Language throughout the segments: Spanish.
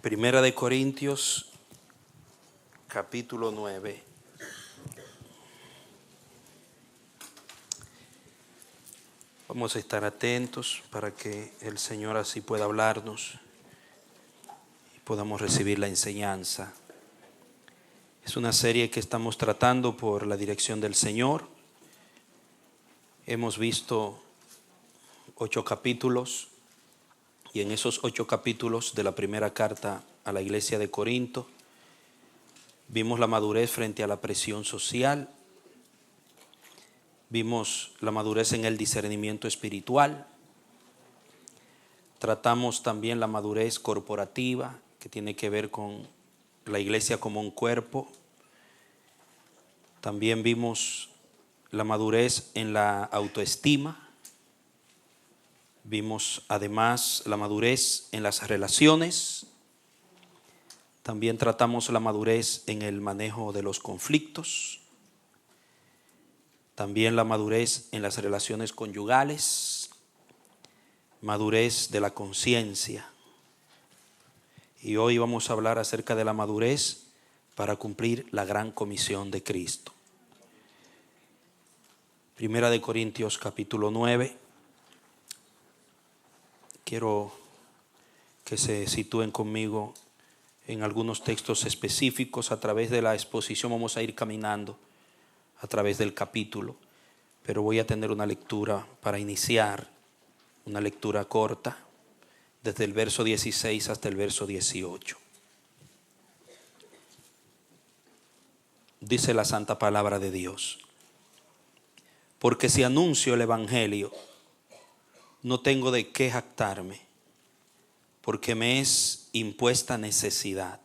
Primera de Corintios, capítulo 9. Vamos a estar atentos para que el Señor así pueda hablarnos y podamos recibir la enseñanza. Es una serie que estamos tratando por la dirección del Señor. Hemos visto 8 capítulos y en esos 8 capítulos de la primera carta a la iglesia de Corinto vimos la madurez frente a la presión social. Vimos la madurez en el discernimiento espiritual. Tratamos también la madurez corporativa, que tiene que ver con la iglesia como un cuerpo. También vimos la madurez en la autoestima. Vimos además la madurez en las relaciones. También tratamos la madurez en el manejo de los conflictos. También la madurez en las relaciones conyugales, madurez de la conciencia. Y hoy vamos a hablar acerca de la madurez para cumplir la gran comisión de Cristo. Primera de Corintios capítulo 9. Quiero que se sitúen conmigo en algunos textos específicos. A través de la exposición vamos a ir caminando a través del capítulo, pero voy a tener una lectura para iniciar, una lectura corta, desde el verso 16 hasta el verso 18. Dice la santa palabra de Dios: porque si anuncio el evangelio, no tengo de qué jactarme, porque me es impuesta necesidad,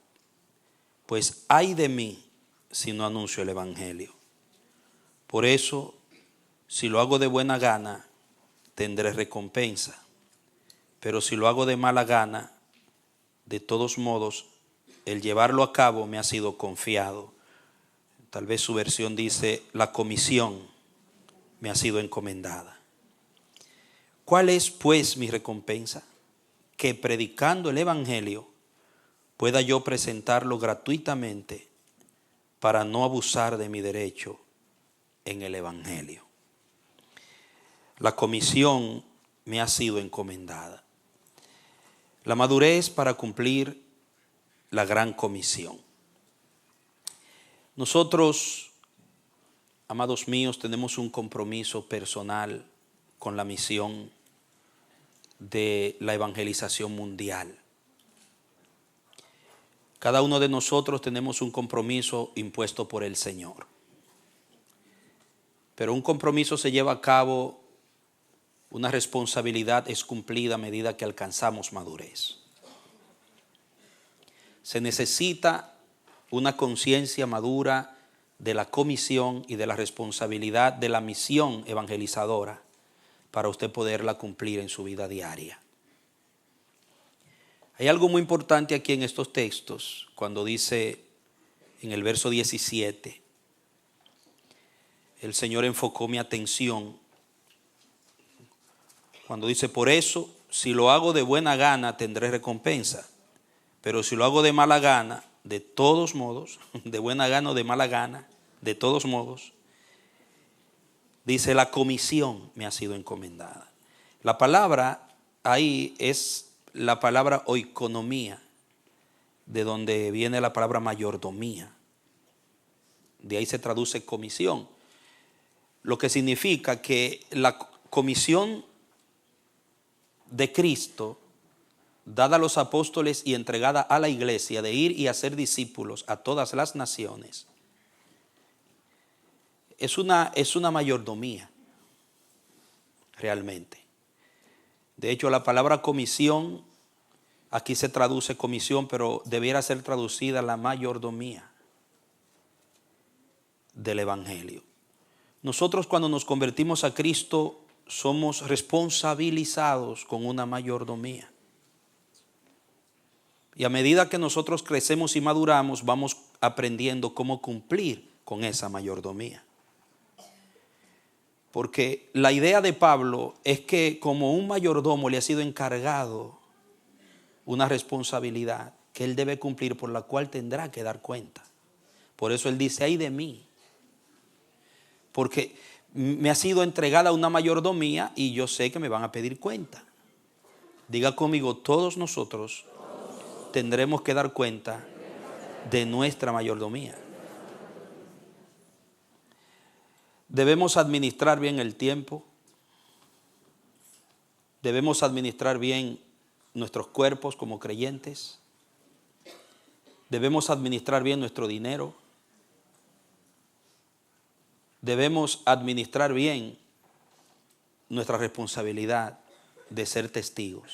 pues ay de mí si no anuncio el evangelio. Por eso, si lo hago de buena gana, tendré recompensa. Pero si lo hago de mala gana, de todos modos, el llevarlo a cabo me ha sido confiado. Tal vez su versión dice, la comisión me ha sido encomendada. ¿Cuál es, pues, mi recompensa? Que predicando el evangelio pueda yo presentarlo gratuitamente para no abusar de mi derecho en el evangelio. La comisión me ha sido encomendada. La madurez para cumplir la gran comisión. Nosotros, amados míos, tenemos un compromiso personal con la misión de la evangelización mundial. Cada uno de nosotros tenemos un compromiso impuesto por el Señor. Pero un compromiso se lleva a cabo, una responsabilidad es cumplida a medida que alcanzamos madurez. Se necesita una conciencia madura de la comisión y de la responsabilidad de la misión evangelizadora para usted poderla cumplir en su vida diaria. Hay algo muy importante aquí en estos textos, cuando dice en el verso 17, el Señor enfocó mi atención cuando dice, por eso, si lo hago de buena gana, tendré recompensa. Pero si lo hago de mala gana, de todos modos, de buena gana o de mala gana, de todos modos, dice, la comisión me ha sido encomendada. La palabra ahí es la palabra oikonomía, de donde viene la palabra mayordomía. De ahí se traduce comisión. Lo que significa que la comisión de Cristo, dada a los apóstoles y entregada a la iglesia, de ir y hacer discípulos a todas las naciones, es una mayordomía, realmente. De hecho, la palabra comisión, aquí se traduce comisión, pero debiera ser traducida la mayordomía del evangelio. Nosotros, cuando nos convertimos a Cristo, somos responsabilizados con una mayordomía. Y a medida que nosotros crecemos y maduramos, vamos aprendiendo cómo cumplir con esa mayordomía. Porque la idea de Pablo es que como un mayordomo le ha sido encargado una responsabilidad, que Él debe cumplir, por la cual tendrá que dar cuenta. Por eso Él dice, ay de mí, porque me ha sido entregada una mayordomía y yo sé que me van a pedir cuenta. Diga conmigo, todos nosotros tendremos que dar cuenta de nuestra mayordomía. Debemos administrar bien el tiempo. Debemos administrar bien nuestros cuerpos como creyentes. Debemos administrar bien nuestro dinero. Debemos administrar bien nuestra responsabilidad de ser testigos.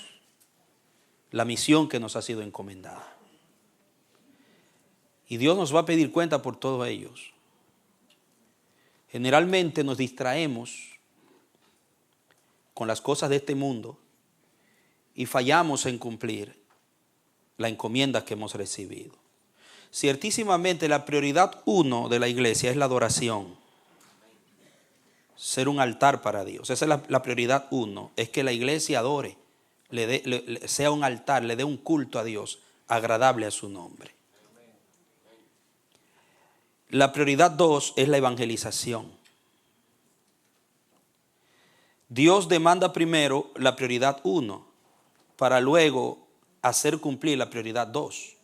La misión que nos ha sido encomendada. Y Dios nos va a pedir cuenta por todos ellos. Generalmente nos distraemos con las cosas de este mundo y fallamos en cumplir la encomienda que hemos recibido. Ciertísimamente la prioridad 1 de la iglesia es la adoración. Ser un altar para Dios. Esa es la prioridad 1. Es que la iglesia adore, sea un altar, le dé un culto a Dios agradable a su nombre. La prioridad 2 es la evangelización. Dios demanda primero la prioridad 1 para luego hacer cumplir la prioridad 2.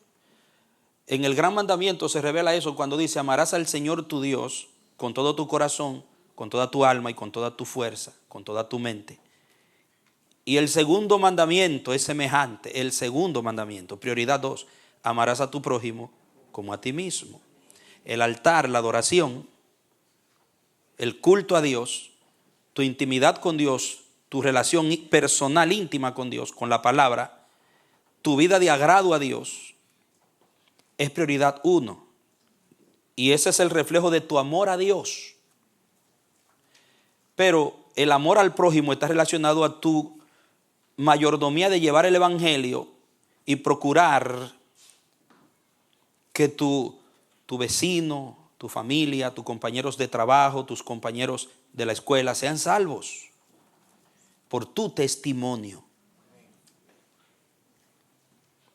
En el gran mandamiento se revela eso cuando dice, amarás al Señor tu Dios con todo tu corazón, con toda tu alma y con toda tu fuerza, con toda tu mente. Y el segundo mandamiento es semejante. El segundo mandamiento, prioridad 2, amarás a tu prójimo como a ti mismo. El altar, la adoración, el culto a Dios, tu intimidad con Dios, tu relación personal íntima con Dios, con la palabra, tu vida de agrado a Dios, es prioridad 1. Y ese es el reflejo de tu amor a Dios. Pero el amor al prójimo está relacionado a tu mayordomía de llevar el evangelio y procurar que tu vecino, tu familia, tus compañeros de trabajo, tus compañeros de la escuela sean salvos por tu testimonio.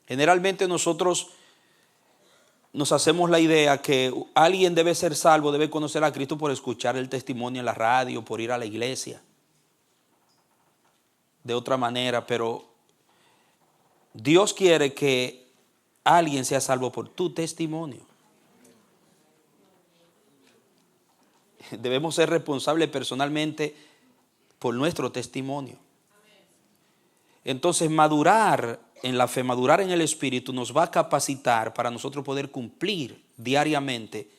Generalmente nosotros nos hacemos la idea que alguien debe ser salvo, debe conocer a Cristo por escuchar el testimonio en la radio, por ir a la iglesia. De otra manera, pero Dios quiere que alguien sea salvo por tu testimonio. Debemos ser responsables personalmente por nuestro testimonio. Entonces, madurar en la fe, madurar en el Espíritu nos va a capacitar para nosotros poder cumplir diariamente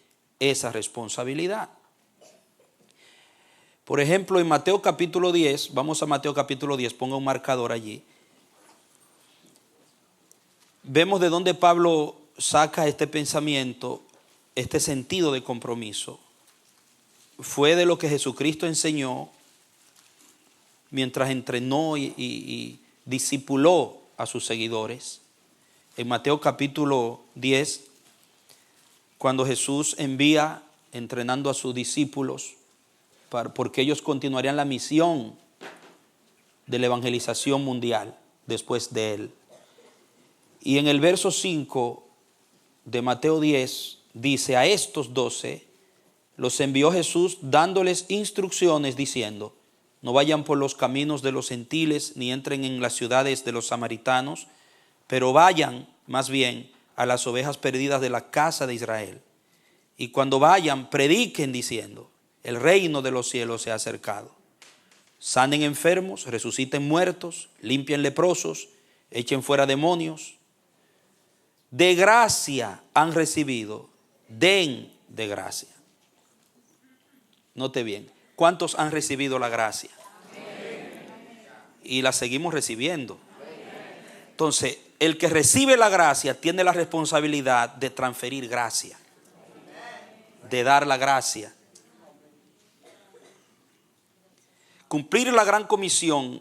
esa responsabilidad. Por ejemplo, en Mateo capítulo 10, vamos a Mateo capítulo 10, ponga un marcador allí. Vemos de dónde Pablo saca este pensamiento, este sentido de compromiso. Fue de lo que Jesucristo enseñó mientras entrenó y discipuló a sus seguidores. En Mateo capítulo 10, cuando Jesús envía entrenando a sus discípulos, porque ellos continuarían la misión de la evangelización mundial después de él. Y en el verso 5 de Mateo 10 dice, a estos 12 los envió Jesús dándoles instrucciones diciendo, no vayan por los caminos de los gentiles ni entren en las ciudades de los samaritanos, pero vayan más bien a las ovejas perdidas de la casa de Israel. Y cuando vayan, prediquen diciendo, el reino de los cielos se ha acercado. Sanen enfermos, resuciten muertos, limpien leprosos, echen fuera demonios. De gracia han recibido, den de gracia. Note bien, ¿cuántos han recibido la gracia? Y la seguimos recibiendo. Entonces, el que recibe la gracia tiene la responsabilidad de transferir gracia, de dar la gracia. Cumplir la gran comisión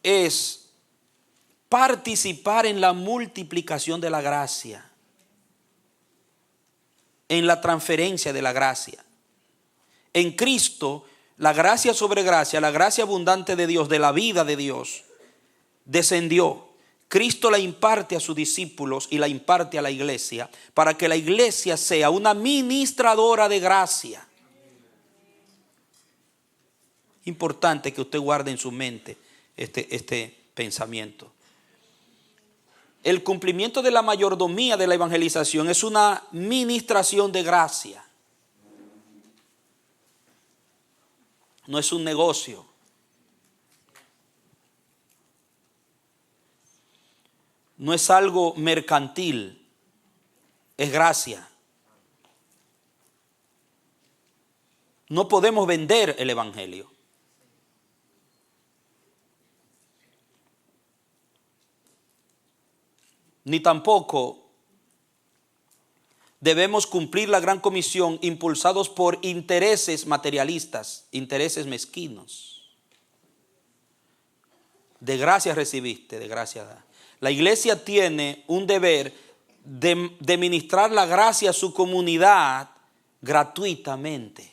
es participar en la multiplicación de la gracia, en la transferencia de la gracia. En Cristo, la gracia sobre gracia, la gracia abundante de Dios, de la vida de Dios, descendió. Cristo la imparte a sus discípulos y la imparte a la iglesia para que la iglesia sea una ministradora de gracia. Importante que usted guarde en su mente este pensamiento. El cumplimiento de la mayordomía de la evangelización es una ministración de gracia. No es un negocio. No es algo mercantil. Es gracia. No podemos vender el evangelio. Ni tampoco debemos cumplir la gran comisión impulsados por intereses materialistas, intereses mezquinos. De gracia recibiste, de gracia da. La iglesia tiene un deber de ministrar la gracia a su comunidad gratuitamente,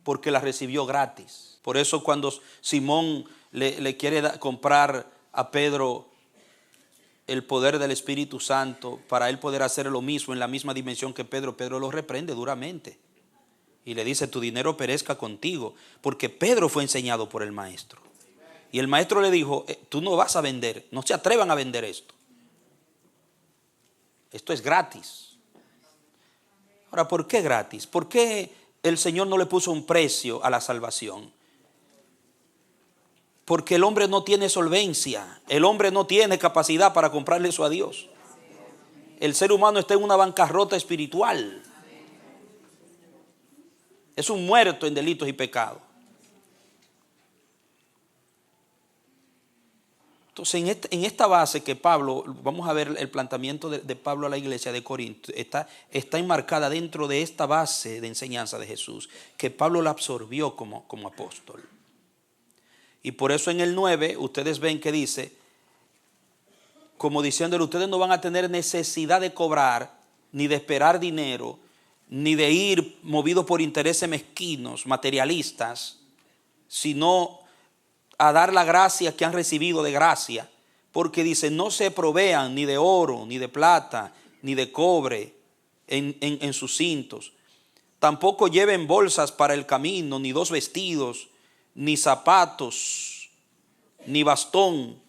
porque la recibió gratis. Por eso cuando Simón le quiere comprar a Pedro el poder del Espíritu Santo para él poder hacer lo mismo en la misma dimensión que Pedro, Pedro lo reprende duramente y le dice: tu dinero perezca contigo, porque Pedro fue enseñado por el maestro. Y el maestro le dijo: tú no vas a vender, no se atrevan a vender esto. Esto es gratis. Ahora, ¿por qué gratis? ¿Por qué el Señor no le puso un precio a la salvación? Porque el hombre no tiene solvencia, el hombre no tiene capacidad para comprarle eso a Dios. El ser humano está en una bancarrota espiritual. Es un muerto en delitos y pecados. Entonces, en esta base que Pablo, vamos a ver el planteamiento de Pablo a la iglesia de Corinto, está enmarcada dentro de esta base de enseñanza de Jesús, que Pablo la absorbió como apóstol. Y por eso en el 9 ustedes ven que dice, como diciéndole: ustedes no van a tener necesidad de cobrar, ni de esperar dinero, ni de ir movidos por intereses mezquinos, materialistas, sino a dar la gracia que han recibido de gracia. Porque dice: no se provean ni de oro, ni de plata, ni de cobre en sus cintos. Tampoco lleven bolsas para el camino, ni 2 vestidos, ni zapatos, ni bastón,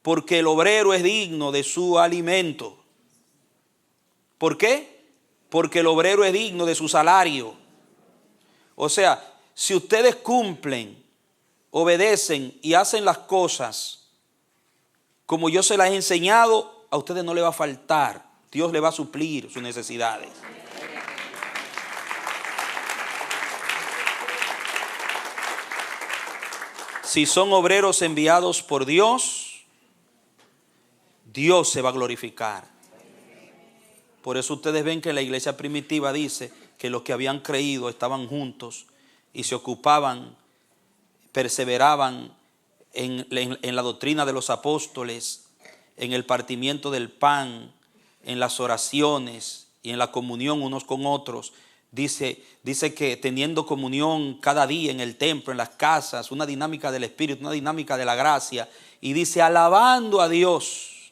porque el obrero es digno de su alimento. ¿Por qué? Porque el obrero es digno de su salario. O sea, si ustedes cumplen, obedecen y hacen las cosas como yo se las he enseñado, a ustedes no les va a faltar. Dios les va a suplir sus necesidades. Si son obreros enviados por Dios, Dios se va a glorificar. Por eso ustedes ven que la iglesia primitiva dice que los que habían creído estaban juntos y se ocupaban, perseveraban en la doctrina de los apóstoles, en el partimiento del pan, en las oraciones y en la comunión unos con otros. Dice que teniendo comunión cada día en el templo, en las casas, una dinámica del Espíritu, una dinámica de la gracia. Y dice: alabando a Dios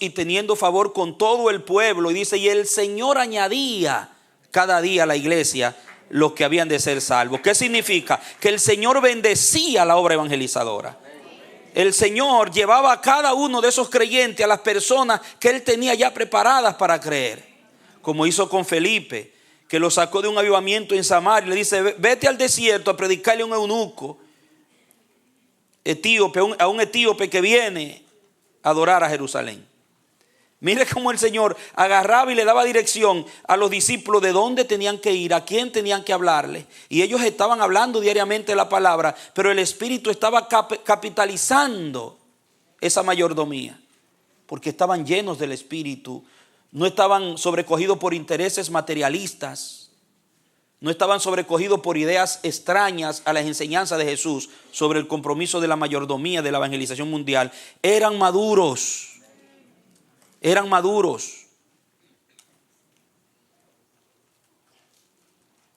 y teniendo favor con todo el pueblo. Y dice: y el Señor añadía cada día a la iglesia los que habían de ser salvos. ¿Qué significa? Que el Señor bendecía la obra evangelizadora. El Señor llevaba a cada uno de esos creyentes, a las personas que Él tenía ya preparadas para creer. Como hizo con Felipe, que lo sacó de un avivamiento en Samaria. Le dice: vete al desierto a predicarle a un eunuco etíope, a un etíope que viene a adorar a Jerusalén. Mire cómo el Señor agarraba y le daba dirección a los discípulos de dónde tenían que ir, a quién tenían que hablarle. Y ellos estaban hablando diariamente la palabra, pero el Espíritu estaba capitalizando esa mayordomía, porque estaban llenos del Espíritu. No estaban sobrecogidos por intereses materialistas. No estaban sobrecogidos por ideas extrañas a las enseñanzas de Jesús sobre el compromiso de la mayordomía de la evangelización mundial. Eran maduros. Eran maduros.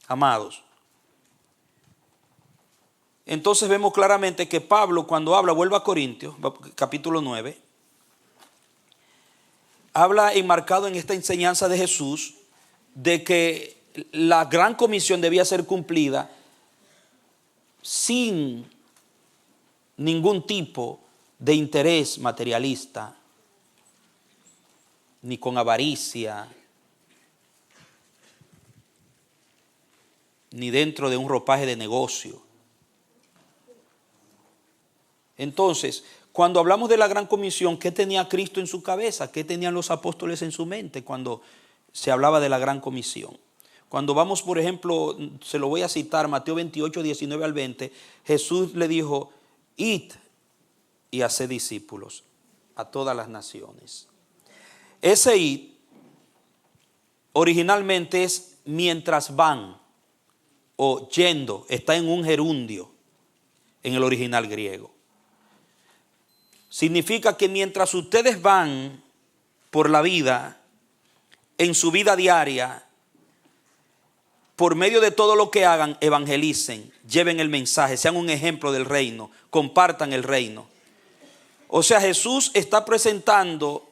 Amados, Entonces vemos claramente que Pablo, cuando habla, vuelve a Corintios, capítulo 9, habla enmarcado en esta enseñanza de Jesús de que la gran comisión debía ser cumplida sin ningún tipo de interés materialista, ni con avaricia, ni dentro de un ropaje de negocio. Entonces, cuando hablamos de la gran comisión, ¿qué tenía Cristo en su cabeza? ¿Qué tenían los apóstoles en su mente cuando se hablaba de la gran comisión? Cuando vamos, por ejemplo, se lo voy a citar, Mateo 28, 19 al 20, Jesús le dijo, id y haced discípulos a todas las naciones. Ese id originalmente es mientras van o yendo, está en un gerundio en el original griego. Significa que mientras ustedes van por la vida, en su vida diaria, por medio de todo lo que hagan, evangelicen, lleven el mensaje, sean un ejemplo del reino, compartan el reino. O sea, Jesús está presentando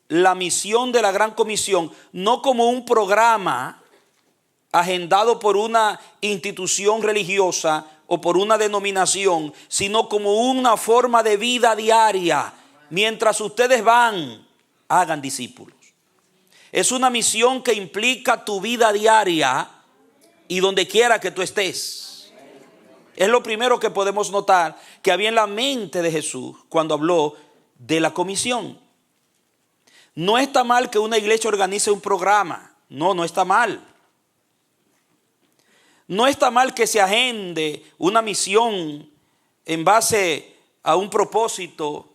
la misión de la gran comisión no como un programa agendado por una institución religiosa o por una denominación, sino como una forma de vida diaria. Mientras ustedes van, hagan discípulos. Es una misión que implica tu vida diaria y donde quiera que tú estés. Es lo primero que podemos notar que había en la mente de Jesús cuando habló de la comisión. No está mal que una iglesia organice un programa. No está mal. No está mal que se agende una misión en base a un propósito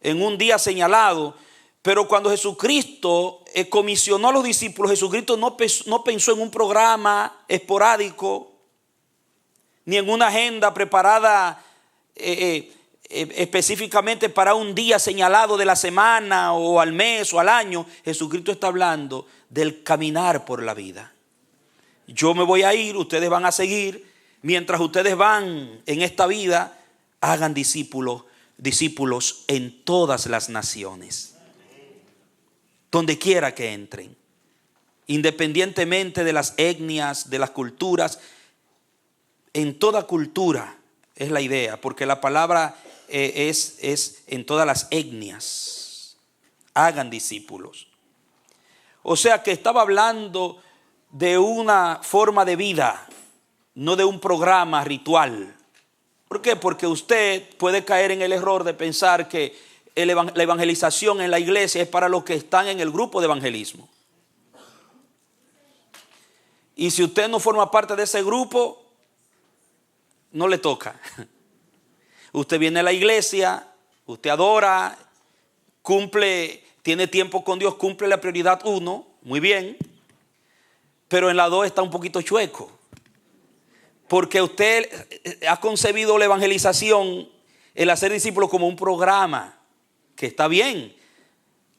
en un día señalado. Pero cuando Jesucristo comisionó a los discípulos, Jesucristo no pensó en un programa esporádico, ni en una agenda preparada específicamente para un día señalado de la semana o al mes o al año. Jesucristo está hablando del caminar por la vida. Yo me voy a ir, ustedes van a seguir. Mientras ustedes van en esta vida, hagan discípulos en todas las naciones, donde quiera que entren, independientemente de las etnias, de las culturas. En toda cultura es la idea, porque la palabra es en todas las etnias. Hagan discípulos. O sea que estaba hablando de una forma de vida, no de un programa ritual. ¿Por qué? Porque usted puede caer en el error de pensar que la evangelización en la iglesia es para los que están en el grupo de evangelismo. Y si usted no forma parte de ese grupo, no le toca. Usted viene a la iglesia, usted adora, cumple, tiene tiempo con Dios, cumple la prioridad 1, muy bien. Pero en la 2 está un poquito chueco. Porque usted ha concebido la evangelización, el hacer discípulos, como un programa. Que está bien.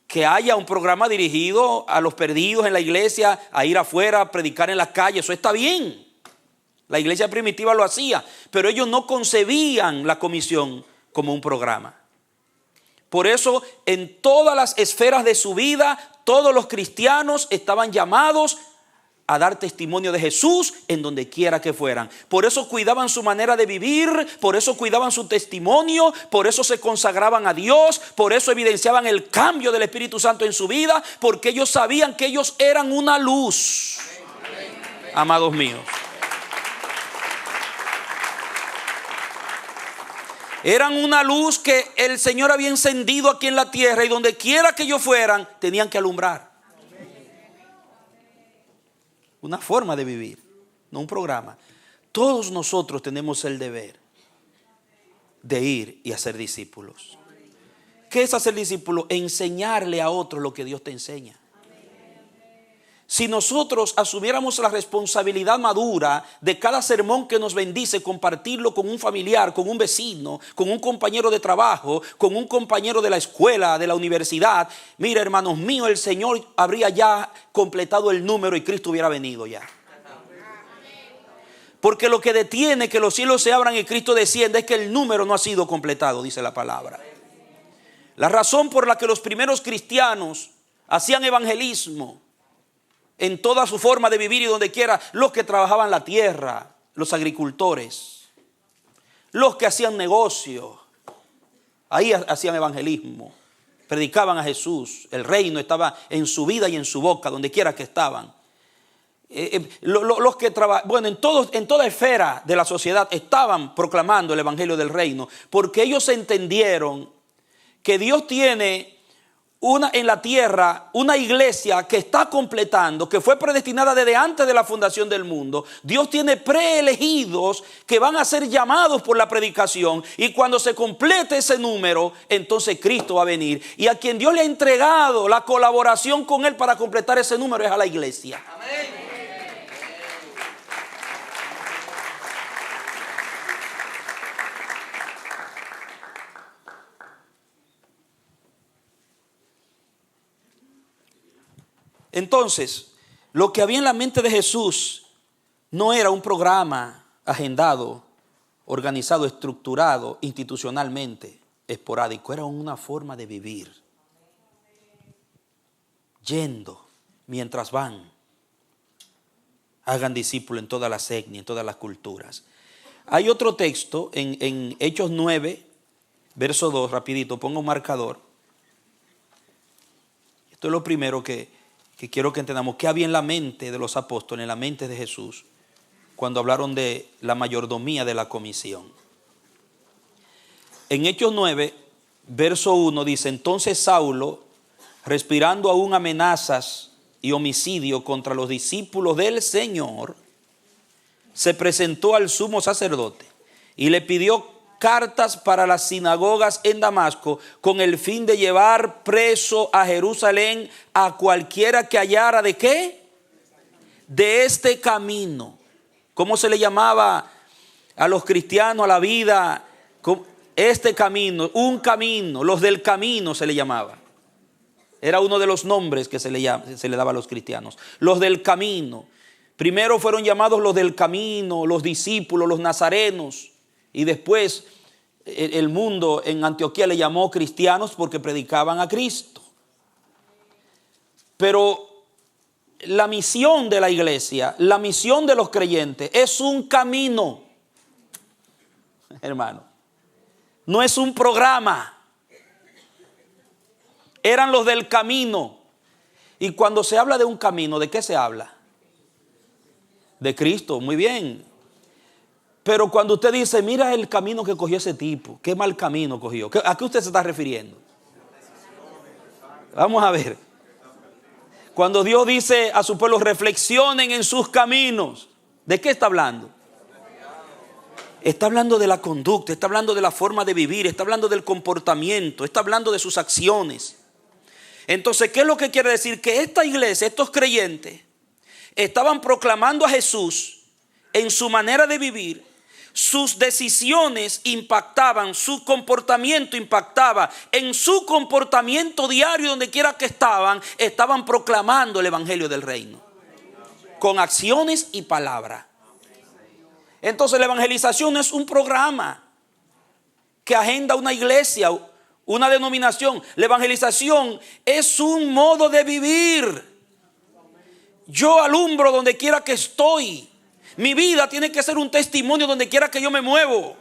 Que haya un programa dirigido a los perdidos en la iglesia, a ir afuera, a predicar en las calles. Eso está bien. La iglesia primitiva lo hacía. Pero ellos no concebían la comisión como un programa. Por eso en todas las esferas de su vida, todos los cristianos estaban llamados a dar testimonio de Jesús en donde quiera que fueran. Por eso cuidaban su manera de vivir, por eso cuidaban su testimonio, por eso se consagraban a Dios, por eso evidenciaban el cambio del Espíritu Santo en su vida, porque ellos sabían que ellos eran una luz. Amados míos, eran una luz que el Señor había encendido aquí en la tierra, y donde quiera que ellos fueran, tenían que alumbrar. Una forma de vivir, no un programa. Todos nosotros tenemos el deber de ir y hacer discípulos. ¿Qué es hacer discípulos? Enseñarle a otros lo que Dios te enseña. Si nosotros asumiéramos la responsabilidad madura de cada sermón que nos bendice, compartirlo con un familiar, con un vecino, con un compañero de trabajo, con un compañero de la escuela, de la universidad, mira, hermanos míos, el Señor habría ya completado el número y Cristo hubiera venido ya. Porque lo que detiene que los cielos se abran y Cristo descienda es que el número no ha sido completado, dice la palabra. La razón por la que los primeros cristianos hacían evangelismo en toda su forma de vivir y donde quiera, los que trabajaban la tierra, los agricultores, los que hacían negocio, ahí hacían evangelismo, predicaban a Jesús, el reino estaba en su vida y en su boca, donde quiera que estaban. Los que trabajan, bueno, en toda esfera de la sociedad estaban proclamando el evangelio del reino, porque ellos entendieron que Dios tiene en la tierra una iglesia que está completando, que fue predestinada desde antes de la fundación del mundo. Dios tiene preelegidos que van a ser llamados por la predicación, y cuando se complete ese número, entonces Cristo va a venir. Y a quien Dios le ha entregado la colaboración con Él para completar ese número es a la iglesia. Amén. Entonces, lo que había en la mente de Jesús no era un programa agendado, organizado, estructurado institucionalmente, esporádico. Era una forma de vivir. Yendo mientras van. Hagan discípulos en todas las etnias, en todas las culturas. Hay otro texto en Hechos 9, verso 2, rapidito, pongo un marcador. Esto es lo primero que quiero que entendamos. ¿Qué había en la mente de los apóstoles, en la mente de Jesús, cuando hablaron de la mayordomía de la comisión? En Hechos 9, verso 1 dice: entonces Saulo, respirando aún amenazas y homicidio contra los discípulos del Señor, se presentó al sumo sacerdote y le pidió cartas para las sinagogas en Damasco, con el fin de llevar preso a Jerusalén a cualquiera que hallara ¿de qué? De este camino. ¿Cómo se le llamaba a los cristianos, a la vida? Este camino, un camino, los del camino se le llamaba. Era uno de los nombres que se le daba a los cristianos. Los del camino. Primero fueron llamados los del camino, los discípulos, los nazarenos. Y después el mundo en Antioquía le llamó cristianos porque predicaban a Cristo. Pero la misión de la iglesia, la misión de los creyentes es un camino, hermano. No es un programa. Eran los del camino. Y cuando se habla de un camino, ¿de qué se habla? De Cristo, muy bien. Pero cuando usted dice, mira el camino que cogió ese tipo, qué mal camino cogió, ¿a qué usted se está refiriendo? Vamos a ver. Cuando Dios dice a su pueblo, reflexionen en sus caminos, ¿de qué está hablando? Está hablando de la conducta, está hablando de la forma de vivir, está hablando del comportamiento, está hablando de sus acciones. Entonces, ¿qué es lo que quiere decir? Que esta iglesia, estos creyentes, estaban proclamando a Jesús en su manera de vivir. Sus decisiones impactaban, su comportamiento impactaba. En su comportamiento diario, donde quiera que estaban proclamando el evangelio del reino. Con acciones y palabras. Entonces la evangelización no es un programa que agenda una iglesia, una denominación. La evangelización es un modo de vivir. Yo alumbro donde quiera que estoy. Mi vida tiene que ser un testimonio donde quiera que yo me muevo.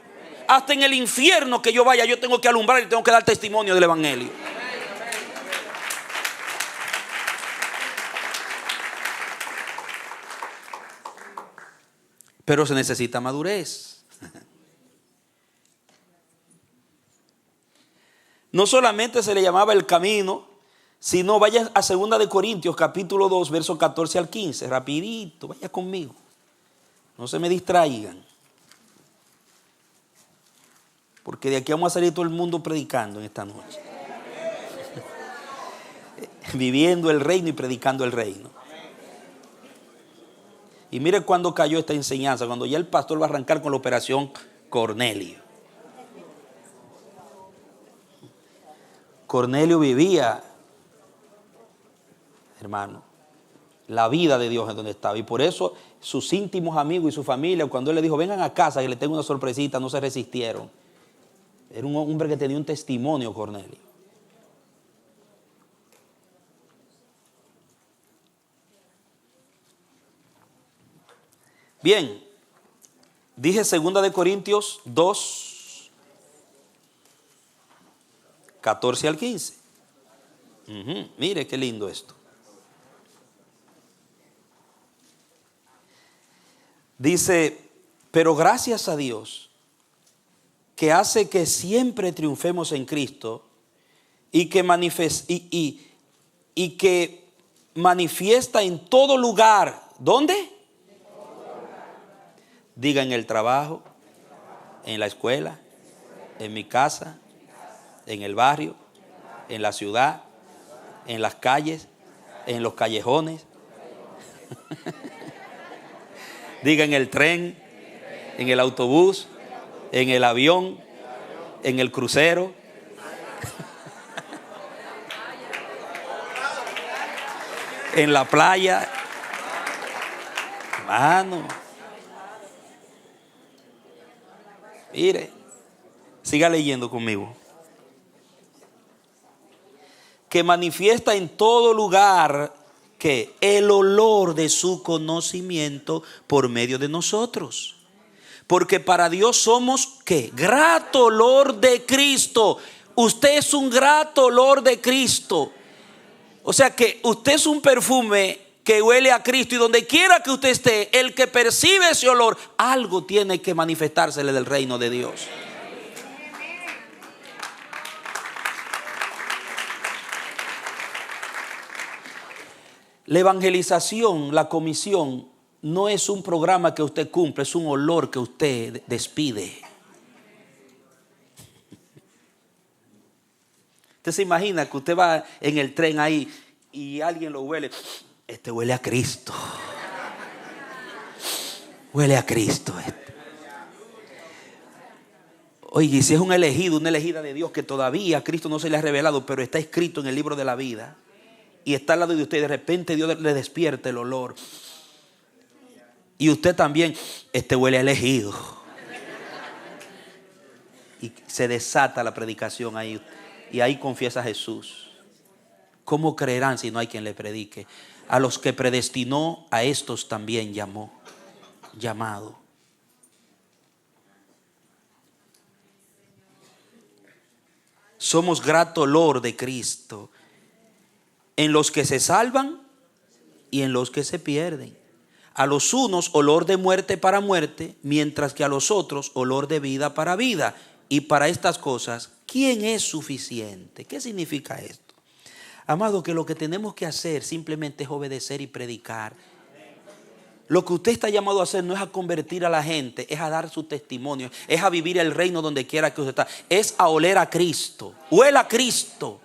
Hasta en el infierno que yo vaya, yo tengo que alumbrar y tengo que dar testimonio del evangelio. Pero se necesita madurez. No solamente se le llamaba el camino, sino vaya a 2 de Corintios capítulo 2, versos 14 al 15. Rapidito, vaya conmigo. No se me distraigan. Porque de aquí vamos a salir todo el mundo predicando en esta noche. Viviendo el reino y predicando el reino. Y mire cuando cayó esta enseñanza, cuando ya el pastor va a arrancar con la operación Cornelio. Cornelio vivía, hermano, la vida de Dios en donde estaba. Y por eso sus íntimos amigos y su familia, cuando él le dijo, vengan a casa que le tengo una sorpresita, no se resistieron. Era un hombre que tenía un testimonio, Cornelio. Bien, dije 2 de Corintios 2, 14 al 15. Mire qué lindo esto. Dice, pero gracias a Dios, que hace que siempre triunfemos en Cristo y que manifiesta en todo lugar. ¿Dónde? Diga, en el trabajo, en la escuela, en mi casa, en el barrio, en la ciudad, en las calles, en los callejones. Diga, en el tren, en el autobús, en el avión, en el crucero. En la playa. Hermano. Mire, siga leyendo conmigo. Que manifiesta en todo lugar que el olor de su conocimiento por medio de nosotros. Porque para Dios somos, ¿qué? Grato olor de Cristo. Usted es un grato olor de Cristo. O sea que usted es un perfume que huele a Cristo, y donde quiera que usted esté, el que percibe ese olor, algo tiene que manifestársele del reino de Dios. La evangelización, la comisión, no es un programa que usted cumple, es un olor que usted despide. Usted se imagina que usted va en el tren ahí y alguien lo huele. Este huele a Cristo. Huele a Cristo este. Oye, y si es un elegido, una elegida de Dios que todavía a Cristo no se le ha revelado, pero está escrito en el libro de la vida, y está al lado de usted, y de repente Dios le despierta el olor, y usted también, este huele a elegido, y se desata la predicación ahí, y ahí confiesa a Jesús. ¿Cómo creerán si no hay quien le predique? A los que predestinó, a estos también llamado. Somos grato olor de Cristo en los que se salvan y en los que se pierden. A los unos olor de muerte para muerte, mientras que a los otros olor de vida para vida. Y para estas cosas, ¿quién es suficiente? ¿Qué significa esto? Amado, que lo que tenemos que hacer simplemente es obedecer y predicar. Lo que usted está llamado a hacer no es a convertir a la gente, es a dar su testimonio, es a vivir el reino donde quiera que usted está, es a oler a Cristo. Huela a Cristo,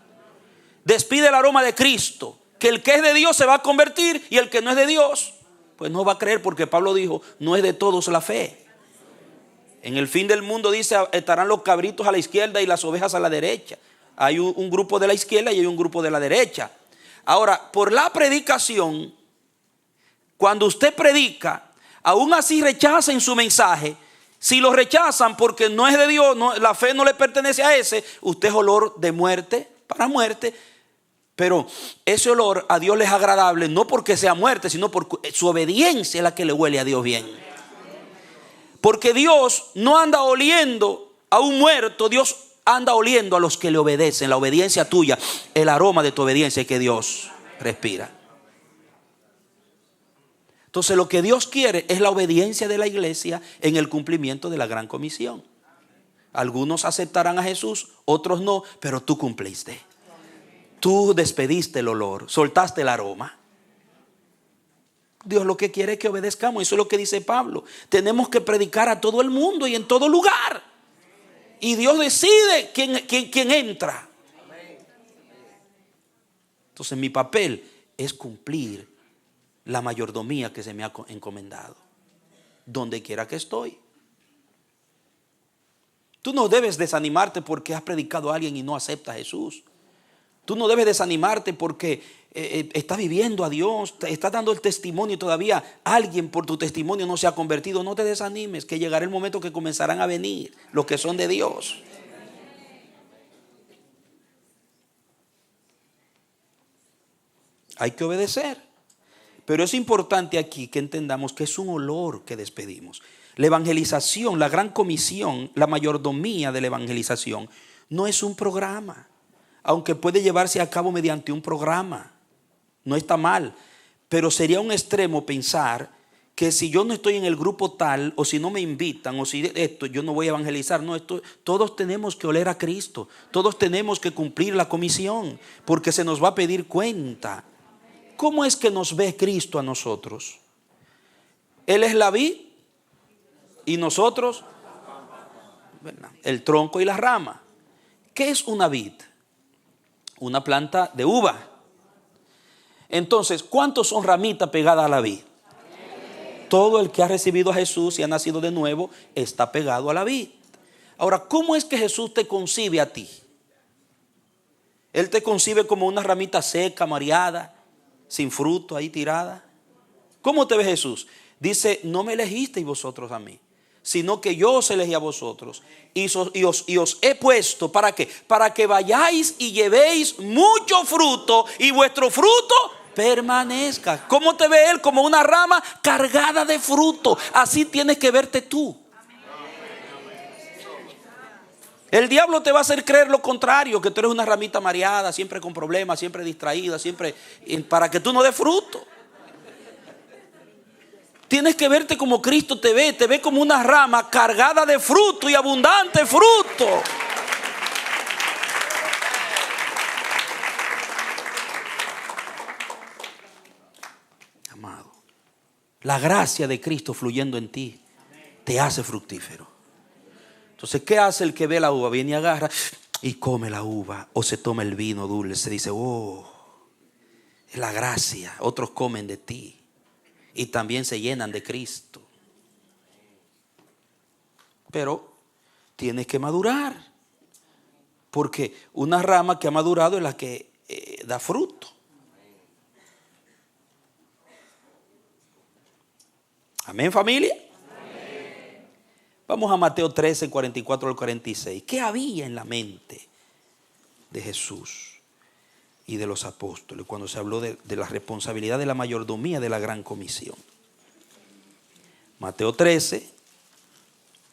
despide el aroma de Cristo, que el que es de Dios se va a convertir y el que no es de Dios pues no va a creer, porque Pablo dijo, no es de todos la fe. En el fin del mundo, dice, estarán los cabritos a la izquierda y las ovejas a la derecha. Hay un grupo de la izquierda y hay un grupo de la derecha. Ahora, por la predicación, cuando usted predica, aún así rechacen su mensaje. Si lo rechazan porque no es de Dios, la fe no le pertenece a ese, usted es olor de muerte para muerte. Pero ese olor a Dios le es agradable, no porque sea muerte, sino porque su obediencia es la que le huele a Dios bien. Porque Dios no anda oliendo a un muerto, Dios anda oliendo a los que le obedecen. La obediencia tuya, el aroma de tu obediencia que Dios respira. Entonces lo que Dios quiere es la obediencia de la iglesia en el cumplimiento de la gran comisión. Algunos aceptarán a Jesús, otros no, pero tú cumpliste. Tú despediste el olor, soltaste el aroma. Dios lo que quiere es que obedezcamos. Eso es lo que dice Pablo. Tenemos que predicar a todo el mundo y en todo lugar. Y Dios decide quién entra. Entonces mi papel es cumplir la mayordomía que se me ha encomendado, donde quiera que estoy. Tú no debes desanimarte porque has predicado a alguien y no acepta a Jesús. Tú no debes desanimarte porque estás viviendo a Dios, estás dando el testimonio y todavía alguien por tu testimonio no se ha convertido. No te desanimes, que llegará el momento que comenzarán a venir los que son de Dios. Hay que obedecer. Pero es importante aquí que entendamos que es un olor que despedimos. La evangelización, la gran comisión, la mayordomía de la evangelización no es un programa, aunque puede llevarse a cabo mediante un programa. No está mal, pero sería un extremo pensar que si yo no estoy en el grupo tal, o si no me invitan, o si esto, yo no voy a evangelizar. No, todos tenemos que oler a Cristo, todos tenemos que cumplir la comisión, porque se nos va a pedir cuenta. ¿Cómo es que nos ve Cristo a nosotros? Él es la vid y nosotros el tronco y la rama. ¿Qué es una vid? Una planta de uva. Entonces, ¿cuántos son ramitas pegadas a la vid? Todo el que ha recibido a Jesús y ha nacido de nuevo está pegado a la vid. Ahora, ¿cómo es que Jesús te concibe a ti? Él te concibe como una ramita seca, mareada, sin fruto, ahí tirada. ¿Cómo te ve Jesús? Dice, no me elegisteis vosotros a mí, sino que yo os elegí a vosotros y os he puesto, ¿para qué? Para que vayáis y llevéis mucho fruto y vuestro fruto permanezca. ¿Cómo te ve Él? Como una rama cargada de fruto. Así tienes que verte tú. El diablo te va a hacer creer lo contrario, que tú eres una ramita mareada, siempre con problemas, siempre distraída, siempre para que tú no des fruto. Tienes que verte como Cristo te ve como una rama cargada de fruto y abundante fruto. Amado, la gracia de Cristo fluyendo en ti te hace fructífero. Entonces, ¿qué hace el que ve la uva? Viene y agarra y come la uva, o se toma el vino dulce. Dice, oh, es la gracia. Otros comen de ti y también se llenan de Cristo. Pero tienes que madurar, porque una rama que ha madurado es la que da fruto. Amén, familia. Vamos a Mateo 13, 44 al 46. ¿Qué había en la mente de Jesús y de los apóstoles cuando se habló de la responsabilidad de la mayordomía de la gran comisión? Mateo 13,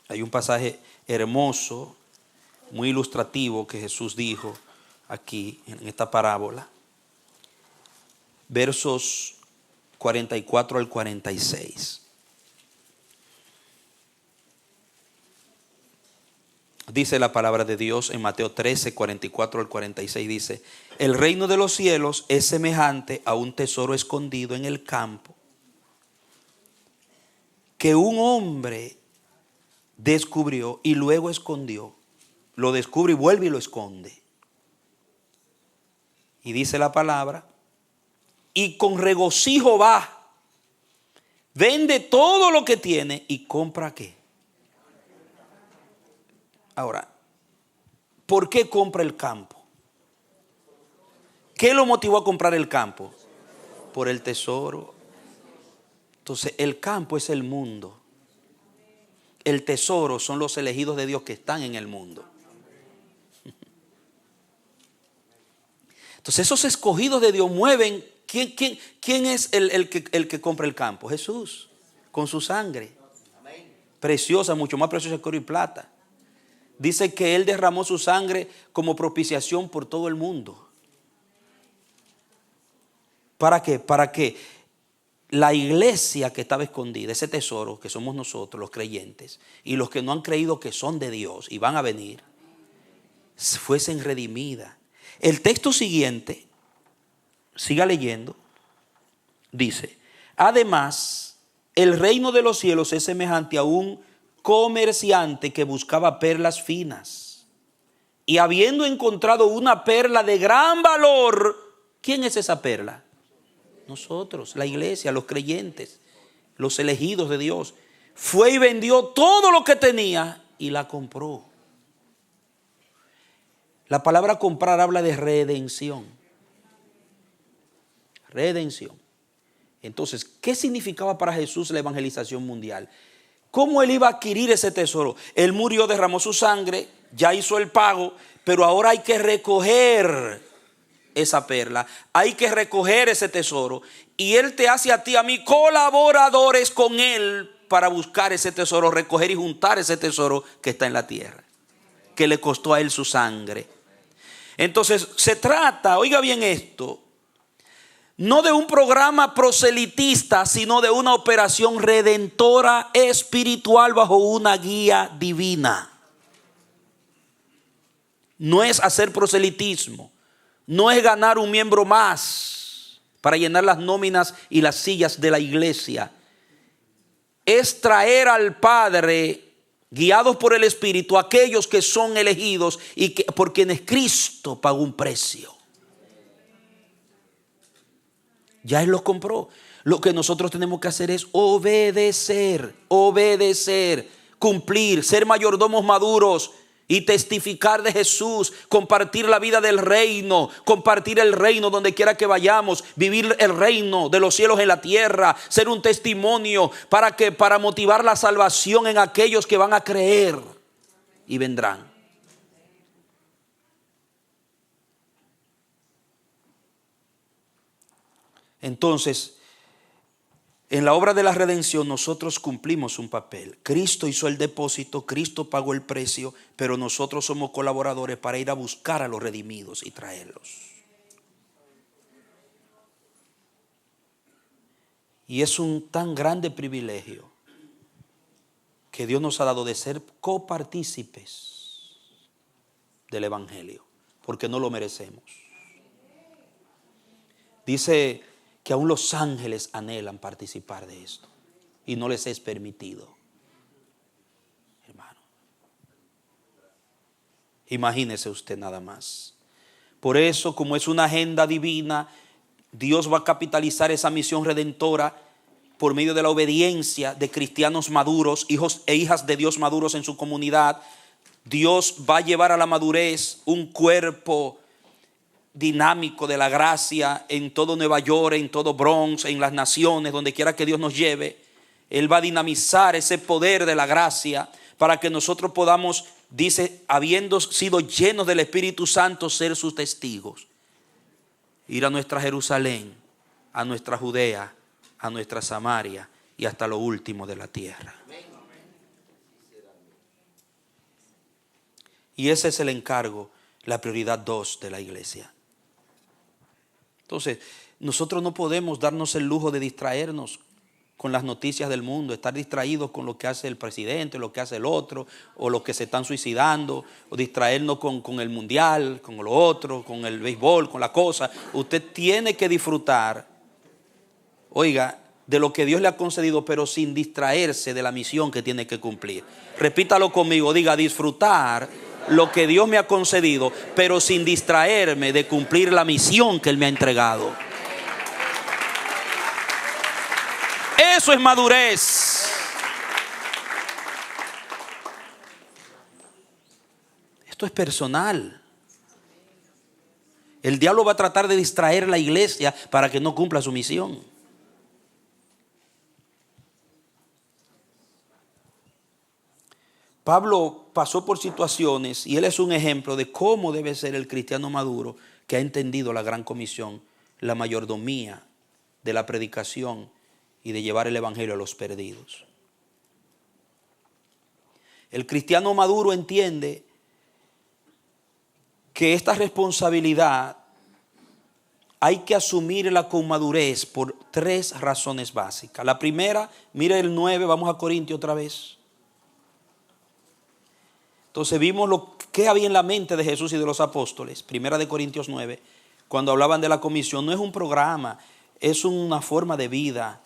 hay un pasaje hermoso, muy ilustrativo que Jesús dijo aquí en esta parábola. Versos 44 al 46. Dice la palabra de Dios en Mateo 13, 44 al 46, dice: el reino de los cielos es semejante a un tesoro escondido en el campo, que un hombre descubrió y luego escondió. Lo descubre y vuelve y lo esconde. Y dice la palabra: y con regocijo va, vende todo lo que tiene y compra ¿qué? Ahora, ¿por qué compra el campo? ¿Qué lo motivó a comprar el campo? Por el tesoro. Entonces, el campo es el mundo. El tesoro son los elegidos de Dios que están en el mundo. Entonces, esos escogidos de Dios mueven. ¿Quién es el que compra el campo? Jesús, con su sangre. Preciosa, mucho más preciosa que oro y plata. Dice que Él derramó su sangre como propiciación por todo el mundo. ¿Para qué? Para que la iglesia que estaba escondida, ese tesoro que somos nosotros, los creyentes, y los que no han creído que son de Dios y van a venir, fuesen redimidas. El texto siguiente, siga leyendo, dice: además, el reino de los cielos es semejante a un comerciante que buscaba perlas finas, y habiendo encontrado una perla de gran valor. ¿Quién es esa perla? Nosotros, la iglesia, los creyentes, los elegidos de Dios. Fue y vendió todo lo que tenía y la compró. La palabra comprar habla de redención. Redención. Entonces, ¿qué significaba para Jesús la evangelización mundial? ¿Cómo él iba a adquirir ese tesoro? Él murió, derramó su sangre, ya hizo el pago, pero ahora hay que recoger esa perla, hay que recoger ese tesoro. Y él te hace a ti, a mí, colaboradores con él para buscar ese tesoro, recoger y juntar ese tesoro que está en la tierra, que le costó a él su sangre. Entonces se trata, oiga bien esto, no de un programa proselitista, sino de una operación redentora espiritual bajo una guía divina. No es hacer proselitismo, no es ganar un miembro más para llenar las nóminas y las sillas de la iglesia. Es traer al Padre, guiados por el Espíritu, aquellos que son elegidos y que, por quienes Cristo pagó un precio. Ya Él los compró. Lo que nosotros tenemos que hacer es obedecer, cumplir, ser mayordomos maduros y testificar de Jesús, compartir la vida del reino, compartir el reino donde quiera que vayamos, vivir el reino de los cielos en la tierra, ser un testimonio para motivar la salvación en aquellos que van a creer y vendrán. Entonces, en la obra de la redención nosotros cumplimos un papel. Cristo hizo el depósito, Cristo pagó el precio, pero nosotros somos colaboradores para ir a buscar a los redimidos y traerlos. Y es un tan grande privilegio que Dios nos ha dado de ser copartícipes del Evangelio, porque no lo merecemos. Dice que aún los ángeles anhelan participar de esto y no les es permitido. Hermano, imagínese usted nada más. Por eso, como es una agenda divina, Dios va a capitalizar esa misión redentora por medio de la obediencia de cristianos maduros, hijos e hijas de Dios maduros en su comunidad. Dios va a llevar a la madurez un cuerpo dinámico de la gracia en todo Nueva York, en todo Bronx, en las naciones, donde quiera que Dios nos lleve. Él va a dinamizar ese poder de la gracia para que nosotros podamos, dice, habiendo sido llenos del Espíritu Santo, ser sus testigos. Ir a nuestra Jerusalén, a nuestra Judea, a nuestra Samaria y hasta lo último de la tierra. Y ese es el encargo, la prioridad 2 de la iglesia. Entonces, nosotros no podemos darnos el lujo de distraernos con las noticias del mundo, estar distraídos con lo que hace el presidente, lo que hace el otro, o los que se están suicidando, o distraernos con el mundial, con lo otro, con el béisbol, con la cosa. Usted tiene que disfrutar, oiga, de lo que Dios le ha concedido, pero sin distraerse de la misión que tiene que cumplir. Repítalo conmigo, diga, disfrutar lo que Dios me ha concedido, pero sin distraerme de cumplir la misión que Él me ha entregado. Eso es madurez. Esto es personal. El diablo va a tratar de distraer a la iglesia para que no cumpla su misión. Pablo pasó por situaciones y él es un ejemplo de cómo debe ser el cristiano maduro que ha entendido la gran comisión, la mayordomía de la predicación y de llevar el evangelio a los perdidos. El cristiano maduro entiende que esta responsabilidad hay que asumirla con madurez por 3 razones básicas. La primera, mire el 9, vamos a Corintios otra vez. Entonces vimos lo que había en la mente de Jesús y de los apóstoles. Primera de Corintios 9, cuando hablaban de la comisión, no es un programa, es una forma de vida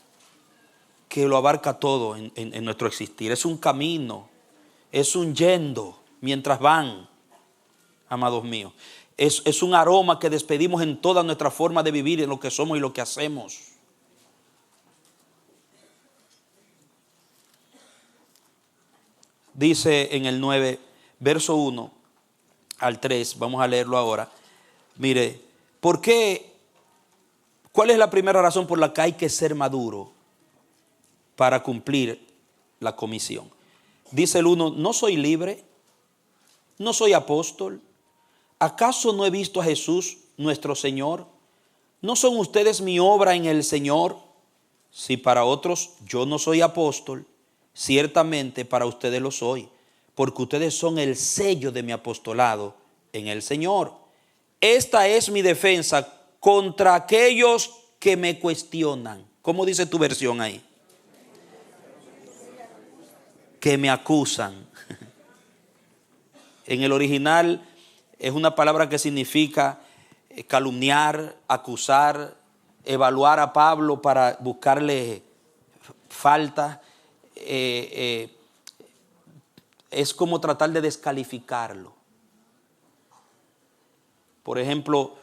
que lo abarca todo en nuestro existir. Es un camino, es un yendo mientras van, amados míos. Es un aroma que despedimos en toda nuestra forma de vivir, en lo que somos y lo que hacemos. Dice en el 9, verso 1 al 3, vamos a leerlo ahora. Mire, ¿por qué ¿Cuál es la primera razón por la que hay que ser maduro para cumplir la comisión? Dice el 1, no soy libre, no soy apóstol. ¿Acaso no he visto a Jesús, nuestro Señor? ¿No son ustedes mi obra en el Señor? Si para otros yo no soy apóstol, ciertamente para ustedes lo soy, porque ustedes son el sello de mi apostolado en el Señor. Esta es mi defensa contra aquellos que me cuestionan. ¿Cómo dice tu versión ahí? Que me acusan. En el original es una palabra que significa calumniar, acusar, evaluar a Pablo para buscarle faltas. Es como tratar de descalificarlo. Por ejemplo,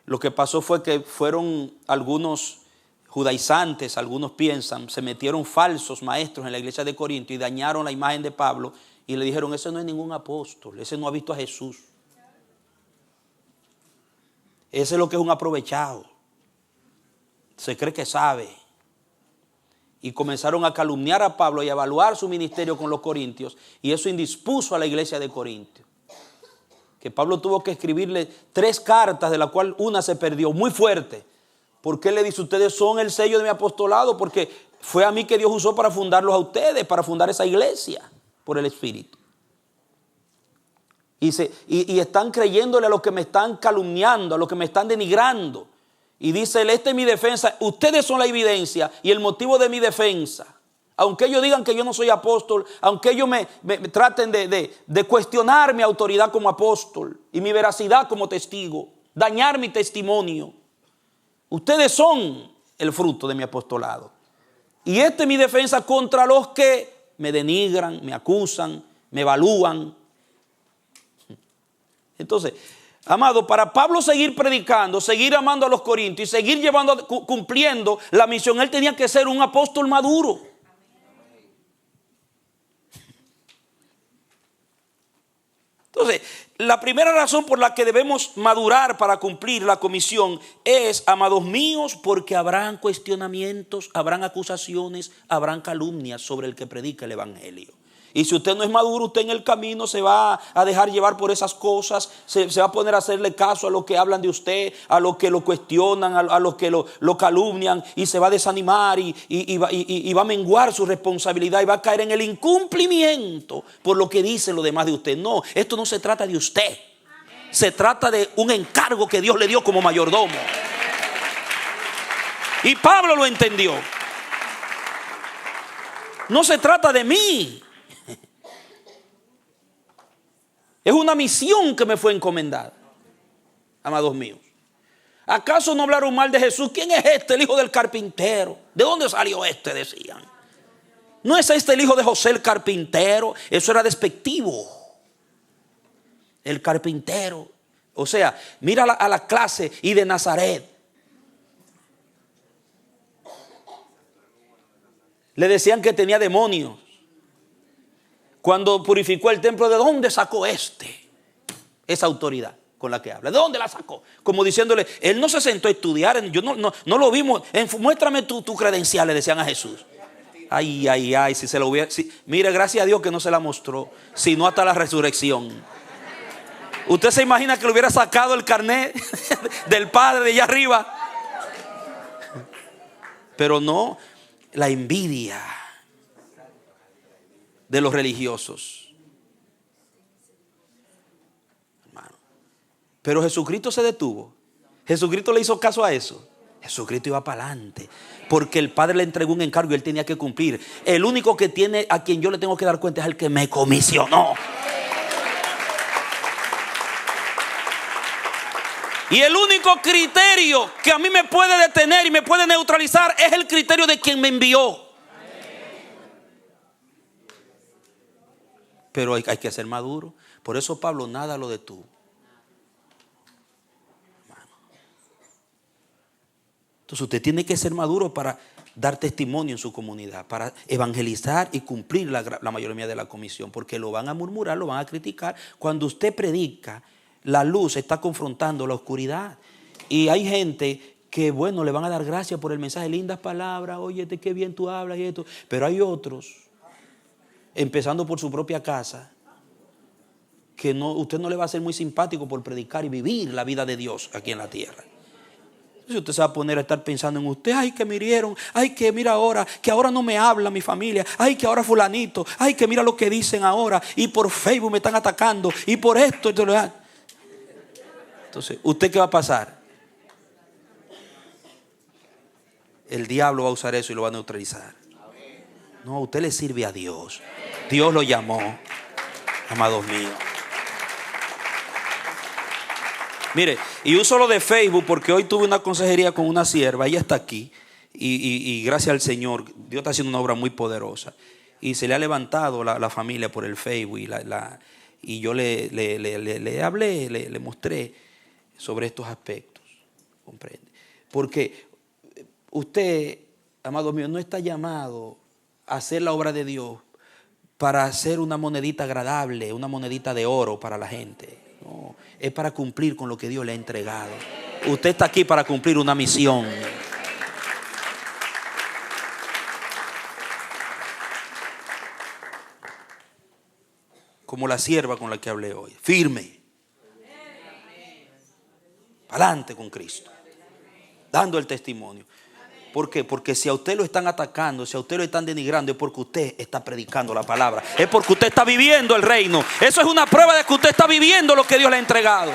lo que pasó fue que fueron algunos judaizantes, algunos piensan, se metieron falsos maestros en la iglesia de Corinto y dañaron la imagen de Pablo y le dijeron, ese no es ningún apóstol, ese no ha visto a Jesús. Ese es lo que es un aprovechado. Se cree que sabe. Y comenzaron a calumniar a Pablo y a evaluar su ministerio con los corintios. Y eso indispuso a la iglesia de Corinto. Que Pablo tuvo que escribirle 3 cartas, de las cuales una se perdió, muy fuerte. Porque él le dice, ustedes son el sello de mi apostolado, porque fue a mí que Dios usó para fundarlos a ustedes, para fundar esa iglesia, por el Espíritu. Y están creyéndole a los que me están calumniando, a los que me están denigrando. Y dice él, esta es mi defensa, ustedes son la evidencia y el motivo de mi defensa. Aunque ellos digan que yo no soy apóstol, aunque ellos me traten de cuestionar mi autoridad como apóstol y mi veracidad como testigo, dañar mi testimonio, ustedes son el fruto de mi apostolado. Y esta es mi defensa contra los que me denigran, me acusan, me evalúan. Entonces, amado, para Pablo seguir predicando, seguir amando a los corintios y seguir cumpliendo la misión, él tenía que ser un apóstol maduro. Entonces, la primera razón por la que debemos madurar para cumplir la comisión es, amados míos, porque habrán cuestionamientos, habrán acusaciones, habrán calumnias sobre el que predica el evangelio. Y si usted no es maduro, usted en el camino se va a dejar llevar por esas cosas, se va a poner a hacerle caso a los que hablan de usted, a los que lo cuestionan, a los que lo calumnian, y se va a desanimar y va a menguar su responsabilidad y va a caer en el incumplimiento por lo que dicen los demás de usted. No, esto no se trata de usted, se trata de un encargo que Dios le dio como mayordomo. Y Pablo lo entendió. No se trata de mí. Es una misión que me fue encomendada, amados míos. ¿Acaso no hablaron mal de Jesús? ¿Quién es este, el hijo del carpintero? ¿De dónde salió este? Decían. ¿No es este el hijo de José el carpintero? Eso era despectivo. El carpintero. O sea, mira a la clase y de Nazaret. Le decían que tenía demonios. Cuando purificó el templo, ¿de dónde sacó esa autoridad con la que habla? ¿De dónde la sacó? Como diciéndole, él no se sentó a estudiar, yo no lo vimos. Muéstrame tu credencial, le decían a Jesús. Ay, si se lo hubiera. Mire, gracias a Dios que no se la mostró, sino hasta la resurrección. ¿Usted se imagina que le hubiera sacado el carnet del Padre de allá arriba? Pero no, la envidia de los religiosos, hermano. Pero Jesucristo se detuvo. Jesucristo le hizo caso a eso. Jesucristo iba para adelante, porque el Padre le entregó un encargo y él tenía que cumplir. El único que tiene, a quien yo le tengo que dar cuenta, es el que me comisionó. Y el único criterio que a mí me puede detener y me puede neutralizar es el criterio de quien me envió. Pero hay que ser maduro. Por eso Pablo nada lo detuvo. Entonces usted tiene que ser maduro para dar testimonio en su comunidad, para evangelizar y cumplir la mayoría de la comisión. Porque lo van a murmurar, lo van a criticar. Cuando usted predica, la luz está confrontando la oscuridad. Y hay gente que bueno, le van a dar gracias por el mensaje, lindas palabras, oye, qué bien tú hablas y esto. Pero hay otros, empezando por su propia casa, que no, usted no le va a ser muy simpático por predicar y vivir la vida de Dios aquí en la tierra. Entonces usted se va a poner a estar pensando en usted, ay, que me hirieron, ay, que mira ahora, que ahora no me habla mi familia, ay, que ahora fulanito, ay, que mira lo que dicen ahora, y por Facebook me están atacando, y por esto. Entonces, ¿usted qué va a pasar? El diablo va a usar eso y lo va a neutralizar. No, usted le sirve a Dios. Dios lo llamó, amados míos. Mire, y uso lo de Facebook porque hoy tuve una consejería con una sierva, ella está aquí, y gracias al Señor, Dios está haciendo una obra muy poderosa. Y se le ha levantado la familia por el Facebook, y yo le hablé, le mostré sobre estos aspectos. ¿Comprende? Porque usted, amado mío, no está llamado a hacer la obra de Dios para hacer una monedita agradable, una monedita de oro para la gente. No, es para cumplir con lo que Dios le ha entregado. Usted está aquí para cumplir una misión. Como la sierva con la que hablé hoy. Firme. Adelante con Cristo. Dando el testimonio. ¿Por qué? Porque si a usted lo están atacando, si a usted lo están denigrando, es porque usted está predicando la palabra. Es porque usted está viviendo el reino. Eso es una prueba de que usted está viviendo lo que Dios le ha entregado.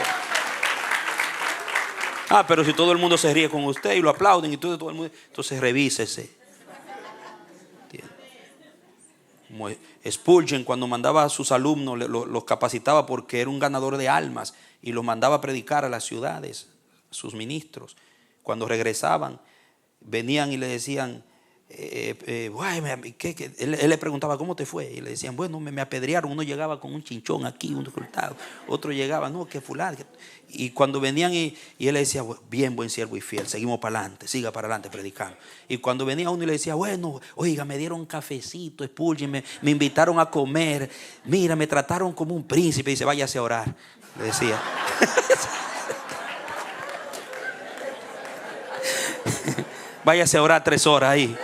Ah, pero si todo el mundo se ríe con usted y lo aplauden y todo el mundo, entonces revísese. Como Spurgeon, cuando mandaba a sus alumnos, los capacitaba porque era un ganador de almas y los mandaba a predicar a las ciudades, a sus ministros. Cuando regresaban, venían y le decían, él le preguntaba, ¿cómo te fue? Y le decían, bueno, me apedrearon. Uno llegaba con un chinchón aquí, un cortado. Otro llegaba, no, que fulano. Y cuando venían y él le decía, bien, buen siervo y fiel, seguimos para adelante, siga para adelante predicando. Y cuando venía uno y le decía, bueno, oiga, me dieron cafecito, Spurgeon, me invitaron a comer, mira, me trataron como un príncipe. Y dice, váyase a orar, le decía. Váyase a orar 3 horas ahí.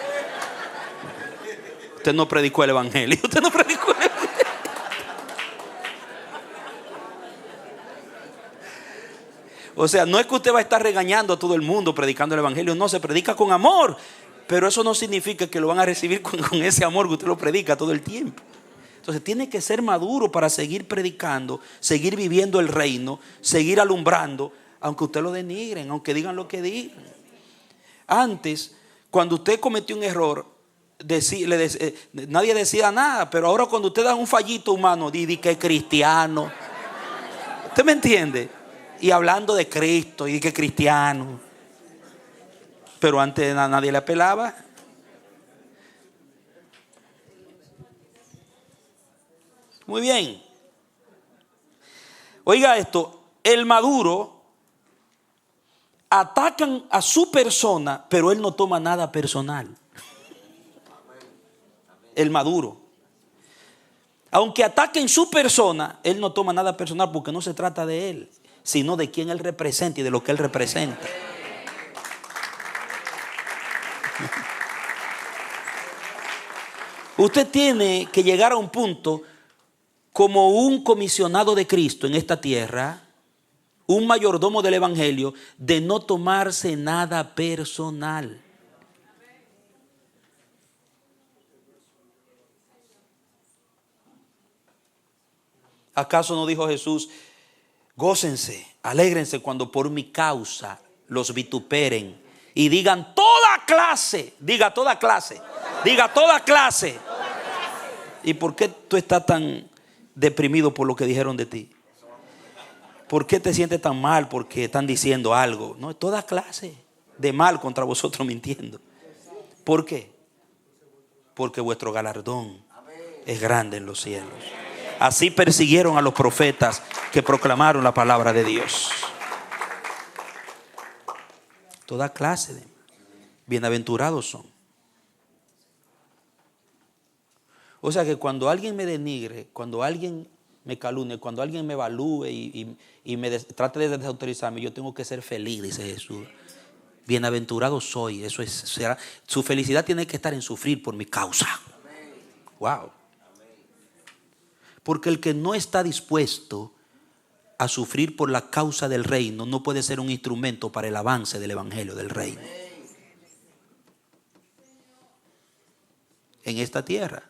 Usted no predicó el evangelio. Usted no predicó el evangelio. O sea, no es que usted va a estar regañando a todo el mundo predicando el evangelio. No, se predica con amor. Pero eso no significa que lo van a recibir con ese amor que usted lo predica todo el tiempo. Entonces tiene que ser maduro para seguir predicando, seguir viviendo el reino, seguir alumbrando, aunque usted lo denigren, aunque digan lo que digan. Antes, cuando usted cometió un error, nadie decía nada, pero ahora cuando usted da un fallito humano, di que es cristiano. ¿Usted me entiende? Y hablando de Cristo, y que es cristiano. Pero antes nadie le apelaba. Muy bien. Oiga esto, el maduro atacan a su persona, pero él no toma nada personal. El maduro. Aunque ataquen su persona, él no toma nada personal porque no se trata de él, sino de quién él representa y de lo que él representa. Usted tiene que llegar a un punto como un comisionado de Cristo en esta tierra, un mayordomo del evangelio, de no tomarse nada personal. ¿Acaso no dijo Jesús, gócense, alégrense cuando por mi causa los vituperen y digan toda clase, diga toda clase, diga toda clase? ¿Y por qué tú estás tan deprimido por lo que dijeron de ti? ¿Por qué te sientes tan mal porque están diciendo algo? No, toda clase de mal contra vosotros mintiendo. ¿Por qué? Porque vuestro galardón es grande en los cielos. Así persiguieron a los profetas que proclamaron la palabra de Dios. Toda clase de bienaventurados son. O sea que cuando alguien me denigre, cuando alguien me calumnie, cuando alguien me evalúe y me trate de desautorizarme, yo tengo que ser feliz, dice Jesús. Bienaventurado soy. Su felicidad tiene que estar en sufrir por mi causa. Wow. Porque el que no está dispuesto a sufrir por la causa del reino no puede ser un instrumento para el avance del evangelio del reino en esta tierra.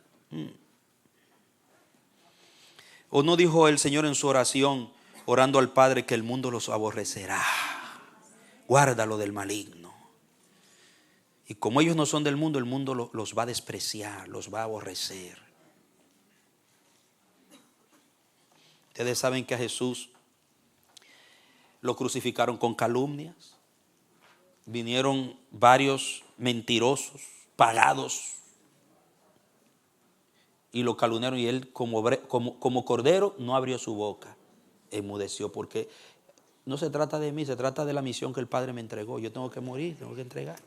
¿O no dijo el Señor en su oración, orando al Padre, que el mundo los aborrecerá? Guárdalo del maligno. Y como ellos no son del mundo, el mundo los va a despreciar, los va a aborrecer. Ustedes saben que a Jesús lo crucificaron con calumnias. Vinieron varios mentirosos, pagados, y lo calumniaron, y él como cordero no abrió su boca, enmudeció, porque no se trata de mí, se trata de la misión que el Padre me entregó. Yo tengo que morir, tengo que entregar.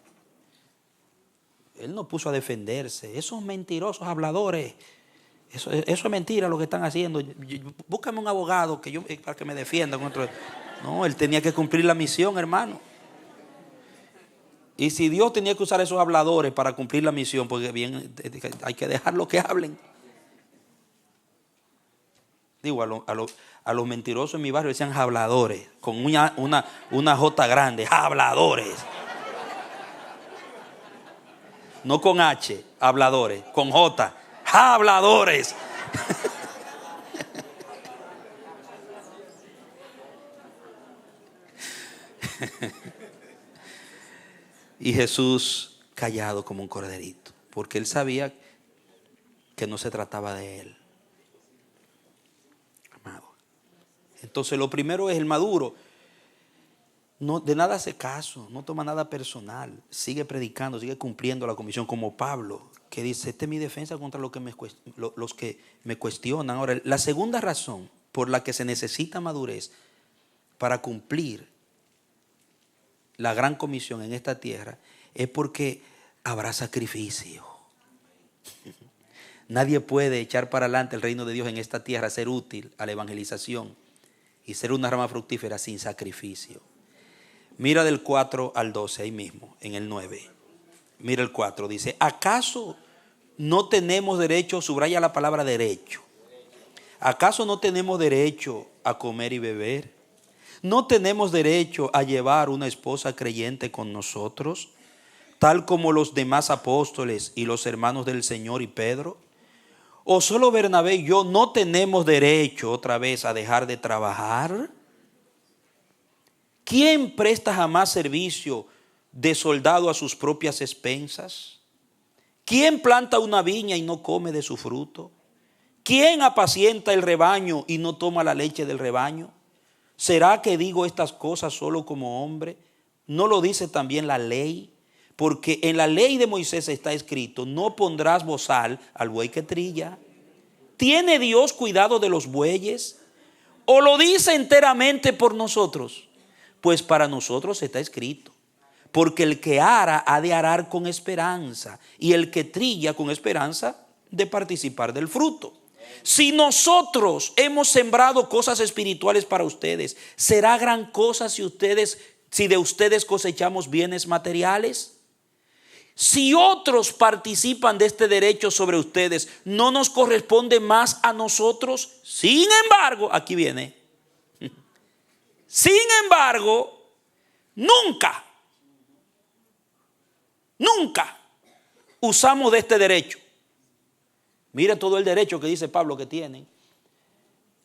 Él no puso a defenderse. Esos mentirosos habladores, eso es mentira lo que están haciendo. Búscame un abogado para que me defienda contra. No, él tenía que cumplir la misión, hermano. Y si Dios tenía que usar esos habladores para cumplir la misión, porque bien, hay que dejarlo que hablen. Digo, a los mentirosos en mi barrio decían habladores, con una J grande, habladores. No con H, habladores, con J, habladores. Y Jesús callado como un corderito, porque él sabía que no se trataba de él. Amado. Entonces lo primero es el maduro. No, de nada hace caso, no toma nada personal, sigue predicando, sigue cumpliendo la comisión, como Pablo, que dice: esta es mi defensa contra los que me cuestionan. Ahora, la segunda razón por la que se necesita madurez para cumplir la gran comisión en esta tierra es porque habrá sacrificio. Nadie puede echar para adelante el reino de Dios en esta tierra, ser útil a la evangelización y ser una rama fructífera sin sacrificio. Mira del 4 al 12, ahí mismo, en el 9. Mira el 4, dice: ¿acaso no tenemos derecho? Subraya la palabra derecho. ¿Acaso no tenemos derecho a comer y beber? ¿No tenemos derecho a llevar una esposa creyente con nosotros, tal como los demás apóstoles y los hermanos del Señor y Pedro? ¿O solo Bernabé y yo no tenemos derecho otra vez a dejar de trabajar? ¿Quién presta jamás servicio de soldado a sus propias expensas? ¿Quién planta una viña y no come de su fruto? ¿Quién apacienta el rebaño y no toma la leche del rebaño? ¿Será que digo estas cosas solo como hombre? ¿No lo dice también la ley? Porque en la ley de Moisés está escrito: no pondrás bozal al buey que trilla. ¿Tiene Dios cuidado de los bueyes? ¿O lo dice enteramente por nosotros? Pues para nosotros está escrito: porque el que ara ha de arar con esperanza, y el que trilla con esperanza de participar del fruto. Si nosotros hemos sembrado cosas espirituales para ustedes, ¿será gran cosa si de ustedes cosechamos bienes materiales? Si otros participan de este derecho sobre ustedes, ¿no nos corresponde más a nosotros? Sin embargo, aquí viene. Sin embargo, nunca usamos de este derecho. Mire todo el derecho que dice Pablo que tienen.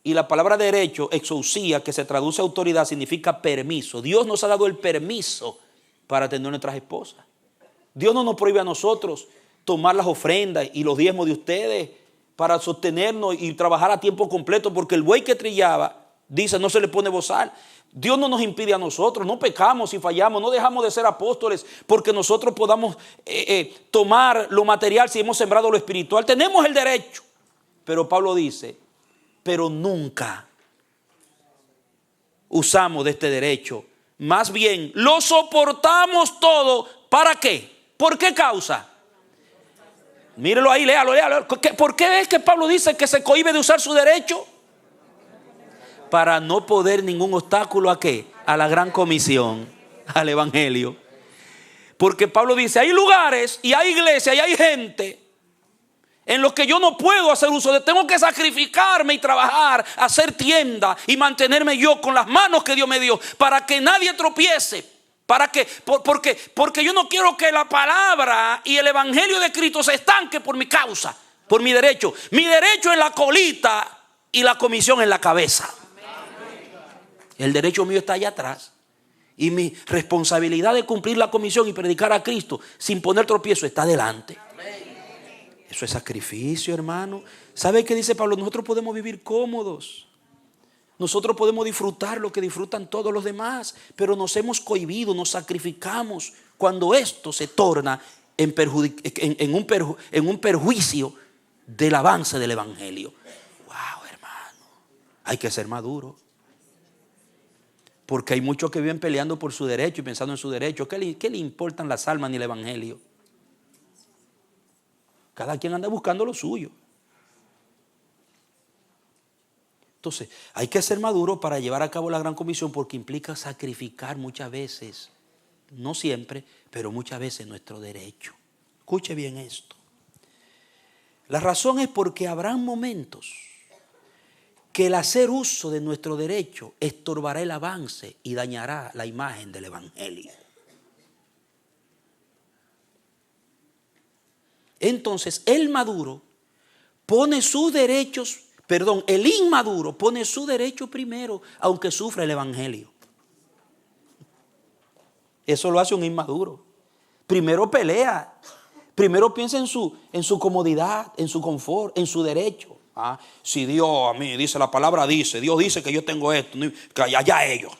Y la palabra derecho, exousia, que se traduce autoridad, significa permiso. Dios nos ha dado el permiso para tener nuestras esposas. Dios no nos prohíbe a nosotros tomar las ofrendas y los diezmos de ustedes para sostenernos y trabajar a tiempo completo, porque el buey que trillaba, dice, no se le pone bozal. Dios no nos impide a nosotros, no pecamos y fallamos, no dejamos de ser apóstoles porque nosotros podamos tomar lo material si hemos sembrado lo espiritual. Tenemos el derecho. Pero Pablo dice: pero nunca usamos de este derecho. Más bien, lo soportamos todo. ¿Para qué? ¿Por qué causa? Mírelo ahí, léalo. ¿Por qué es que Pablo dice que se cohíbe de usar su derecho? Para no poner ningún obstáculo ¿a qué? A la gran comisión, al evangelio. Porque Pablo dice, hay lugares y hay iglesias y hay gente en los que yo no puedo hacer uso de, tengo que sacrificarme y trabajar, hacer tienda y mantenerme yo con las manos que Dios me dio para que nadie tropiece. Porque yo no quiero que la palabra y el evangelio de Cristo se estanque por mi causa, por mi derecho. Mi derecho en la colita y la comisión en la cabeza. El derecho mío está allá atrás. Y mi responsabilidad de cumplir la comisión y predicar a Cristo sin poner tropiezo está adelante. Eso es sacrificio, hermano. ¿Sabe qué dice Pablo? Nosotros podemos vivir cómodos. Nosotros podemos disfrutar lo que disfrutan todos los demás. Pero nos hemos cohibido, nos sacrificamos cuando esto se torna en un perjuicio del avance del evangelio. Wow, hermano. Hay que ser maduro. Porque hay muchos que viven peleando por su derecho y pensando en su derecho. ¿Qué le importan las almas ni el evangelio? Cada quien anda buscando lo suyo. Entonces, hay que ser maduro para llevar a cabo la gran comisión, porque implica sacrificar muchas veces, no siempre, pero muchas veces nuestro derecho. Escuche bien esto. La razón es porque habrán momentos que el hacer uso de nuestro derecho estorbará el avance y dañará la imagen del evangelio. Entonces el inmaduro pone sus derechos primero, aunque sufra el evangelio. Eso lo hace un inmaduro. Primero pelea, primero piensa en su comodidad, en su confort, en su derecho. Si Dios a mí dice, la palabra dice, Dios dice que yo tengo esto, que allá ellos.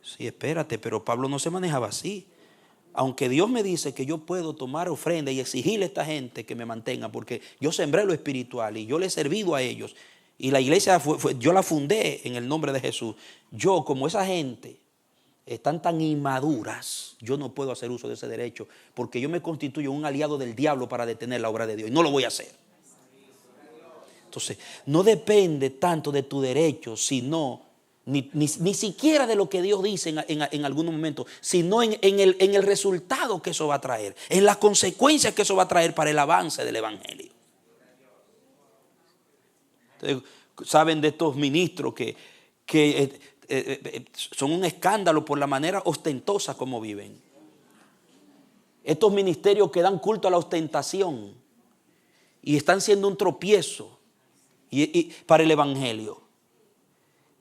Sí, espérate, pero Pablo no se manejaba así. Aunque Dios me dice que yo puedo tomar ofrenda y exigirle a esta gente que me mantenga, porque yo sembré lo espiritual y yo le he servido a ellos, y la iglesia yo la fundé en el nombre de Jesús. Yo, como esa gente están tan inmaduras, yo no puedo hacer uso de ese derecho, porque yo me constituyo un aliado del diablo para detener la obra de Dios, y no lo voy a hacer. Entonces, no depende tanto de tu derecho, sino ni siquiera de lo que Dios dice en algunos momentos, sino en el resultado que eso va a traer, en las consecuencias que eso va a traer para el avance del evangelio. Ustedes saben de estos ministros que son un escándalo por la manera ostentosa como viven. Estos ministerios que dan culto a la ostentación y están siendo un tropiezo para el evangelio.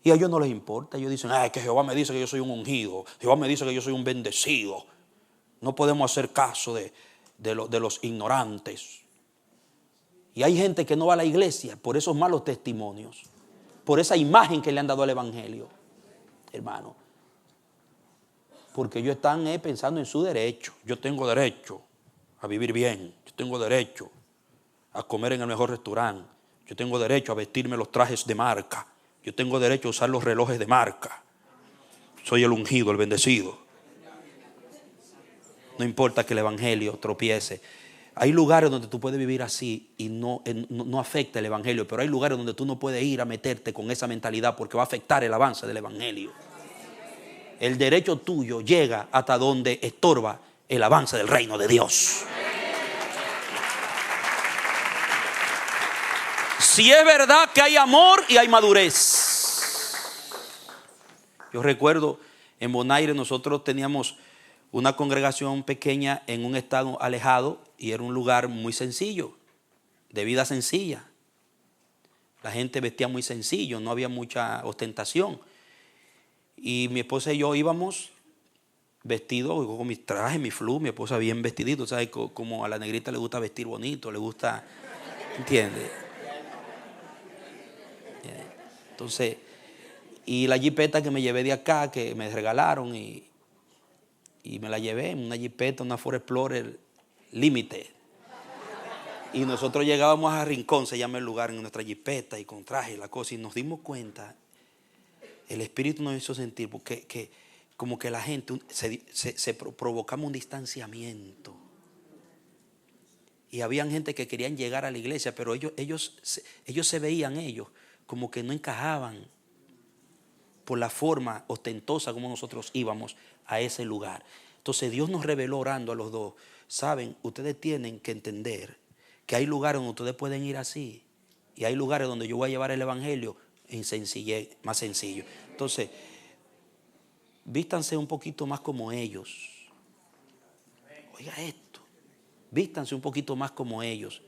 Y a ellos no les importa. Ellos dicen, que Jehová me dice que yo soy un ungido, Jehová me dice que yo soy un bendecido. No podemos hacer caso de los ignorantes. Y hay gente que no va a la iglesia por esos malos testimonios, por esa imagen que le han dado al evangelio, hermano. Porque ellos están pensando en su derecho. Yo tengo derecho a vivir bien, yo tengo derecho a comer en el mejor restaurante, yo tengo derecho a vestirme los trajes de marca, yo tengo derecho a usar los relojes de marca. Soy el ungido, el bendecido. No importa que el evangelio tropiece. Hay lugares donde tú puedes vivir así y no afecta el evangelio, pero hay lugares donde tú no puedes ir a meterte con esa mentalidad, porque va a afectar el avance del evangelio. El derecho tuyo llega hasta donde estorba el avance del reino de Dios. Si es verdad que hay amor y hay madurez. Yo recuerdo en Bonaire nosotros teníamos una congregación pequeña en un estado alejado y era un lugar muy sencillo, de vida sencilla. La gente vestía muy sencillo, no había mucha ostentación. Y mi esposa y yo íbamos vestidos con mis trajes, mi flu, mi esposa bien vestidito. ¿Sabes? Como a la negrita le gusta vestir bonito, le gusta, ¿entiendes? Entonces, y la jipeta que me llevé de acá, que me regalaron, y me la llevé, una jipeta, una Ford Explorer Limited. Y nosotros llegábamos a Rincón, se llama el lugar, en nuestra jipeta y con traje y la cosa, y nos dimos cuenta, el Espíritu nos hizo sentir porque como que la gente se provocaba un distanciamiento. Y habían gente que querían llegar a la iglesia, pero ellos se veían como que no encajaban por la forma ostentosa como nosotros íbamos a ese lugar. Entonces Dios nos reveló orando a los dos. Saben, ustedes tienen que entender que hay lugares donde ustedes pueden ir así. Y hay lugares donde yo voy a llevar el evangelio en sencillez, más sencillo. Entonces, vístanse un poquito más como ellos. Oiga esto. Vístanse un poquito más como ellos.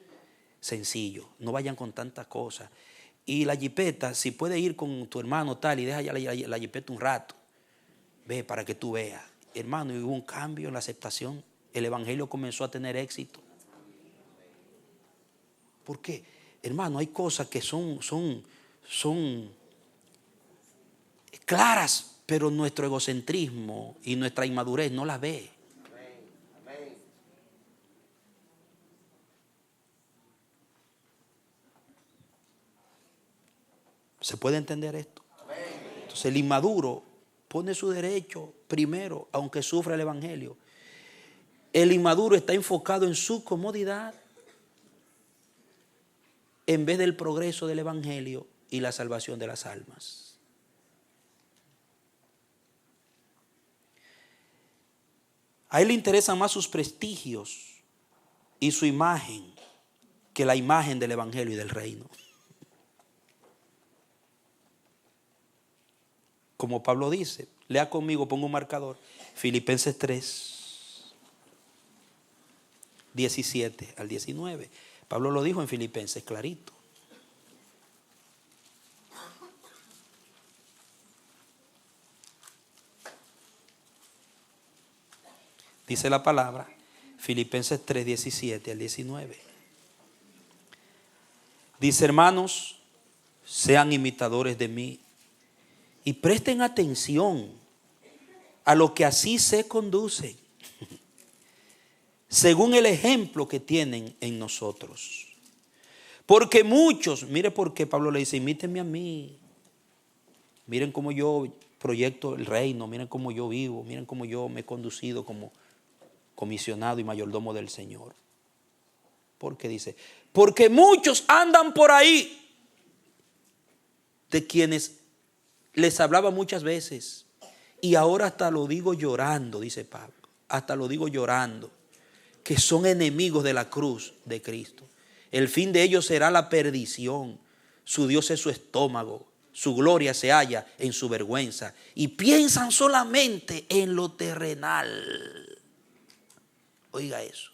Sencillo. No vayan con tantas cosas. Y la jipeta, si puedes ir con tu hermano tal y deja ya la jipeta un rato. Ve para que tú veas. Hermano, y hubo un cambio en la aceptación. El evangelio comenzó a tener éxito. ¿Por qué? Hermano, hay cosas que son claras, pero nuestro egocentrismo y nuestra inmadurez no las ve. ¿Se puede entender esto? Entonces el inmaduro pone su derecho primero, aunque sufra el evangelio. El inmaduro está enfocado en su comodidad en vez del progreso del evangelio y la salvación de las almas. A él le interesan más sus prestigios y su imagen que la imagen del evangelio y del reino. Como Pablo dice, lea conmigo, pongo un marcador. Filipenses 3, 17 al 19. Pablo lo dijo en Filipenses, clarito. Dice la palabra, Filipenses 3, 17 al 19. Dice, hermanos, sean imitadores de mí y presten atención a lo que así se conducen, según el ejemplo que tienen en nosotros. Porque muchos, mire por qué Pablo le dice, imítenme a mí. Miren cómo yo proyecto el reino, miren cómo yo vivo, miren cómo yo me he conducido como comisionado y mayordomo del Señor. Porque dice, porque muchos andan por ahí, de quienes les hablaba muchas veces, y ahora hasta lo digo llorando, dice Pablo, hasta lo digo llorando, que son enemigos de la cruz de Cristo. El fin de ellos será la perdición. Su Dios es su estómago. Su gloria se halla en su vergüenza. Y piensan solamente en lo terrenal. Oiga eso.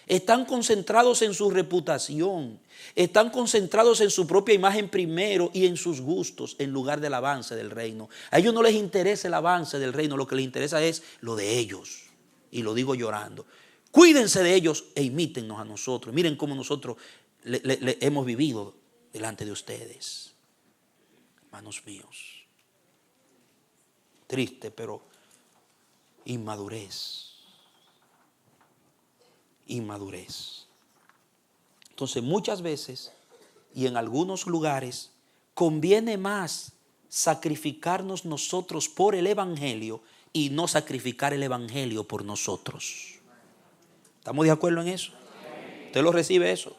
Están concentrados en su reputación. Están concentrados en su propia imagen primero y en sus gustos en lugar del avance del reino. A ellos no les interesa el avance del reino. Lo que les interesa es lo de ellos. Y lo digo llorando. Cuídense de ellos e imítennos a nosotros. Miren cómo nosotros le hemos vivido delante de ustedes. Hermanos míos. Triste, pero inmadurez. Inmadurez. Entonces muchas veces y en algunos lugares conviene más sacrificarnos nosotros por el evangelio y no sacrificar el evangelio por nosotros. ¿Estamos de acuerdo en eso? ¿Usted lo recibe eso?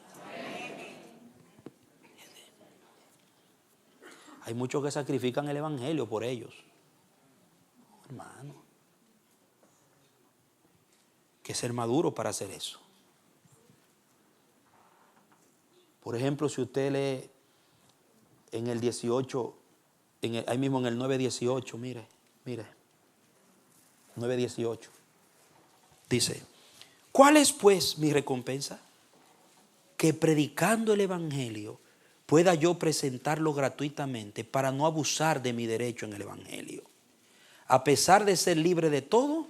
Hay muchos que sacrifican el evangelio por ellos. Hermano, hay que ser maduro para hacer eso. Por ejemplo, si usted lee en el 18, ahí mismo en el 9:18, mire, 9:18, dice, ¿cuál es pues mi recompensa? Que predicando el evangelio pueda yo presentarlo gratuitamente para no abusar de mi derecho en el evangelio. A pesar de ser libre de todo,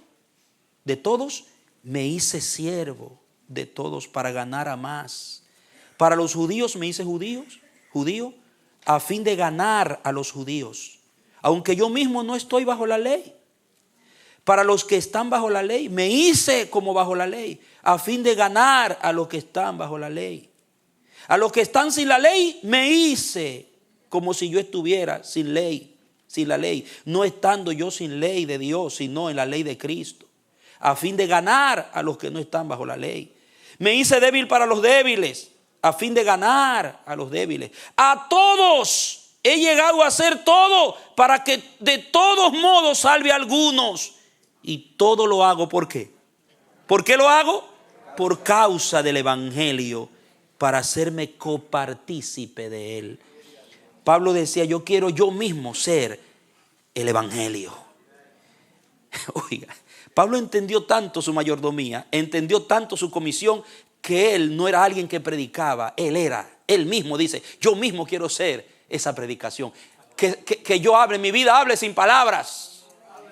de todos, me hice siervo de todos para ganar a más. Para los judíos me hice judío, a fin de ganar a los judíos, aunque yo mismo no estoy bajo la ley. Para los que están bajo la ley, me hice como bajo la ley, a fin de ganar a los que están bajo la ley. A los que están sin la ley, me hice como si yo estuviera sin ley, sin la ley, no estando yo sin ley de Dios, sino en la ley de Cristo, a fin de ganar a los que no están bajo la ley. Me hice débil para los débiles, a fin de ganar a los débiles. A todos he llegado a hacer todo para que de todos modos salve a algunos. Y todo lo hago, ¿por qué? ¿Por qué lo hago? Por causa del evangelio, para hacerme copartícipe de él. Pablo decía, yo quiero yo mismo ser el evangelio. Oiga, Pablo entendió tanto su mayordomía, entendió tanto su comisión, que él no era alguien que predicaba, él mismo dice, yo mismo quiero ser esa predicación. Que yo hable, mi vida hable sin palabras.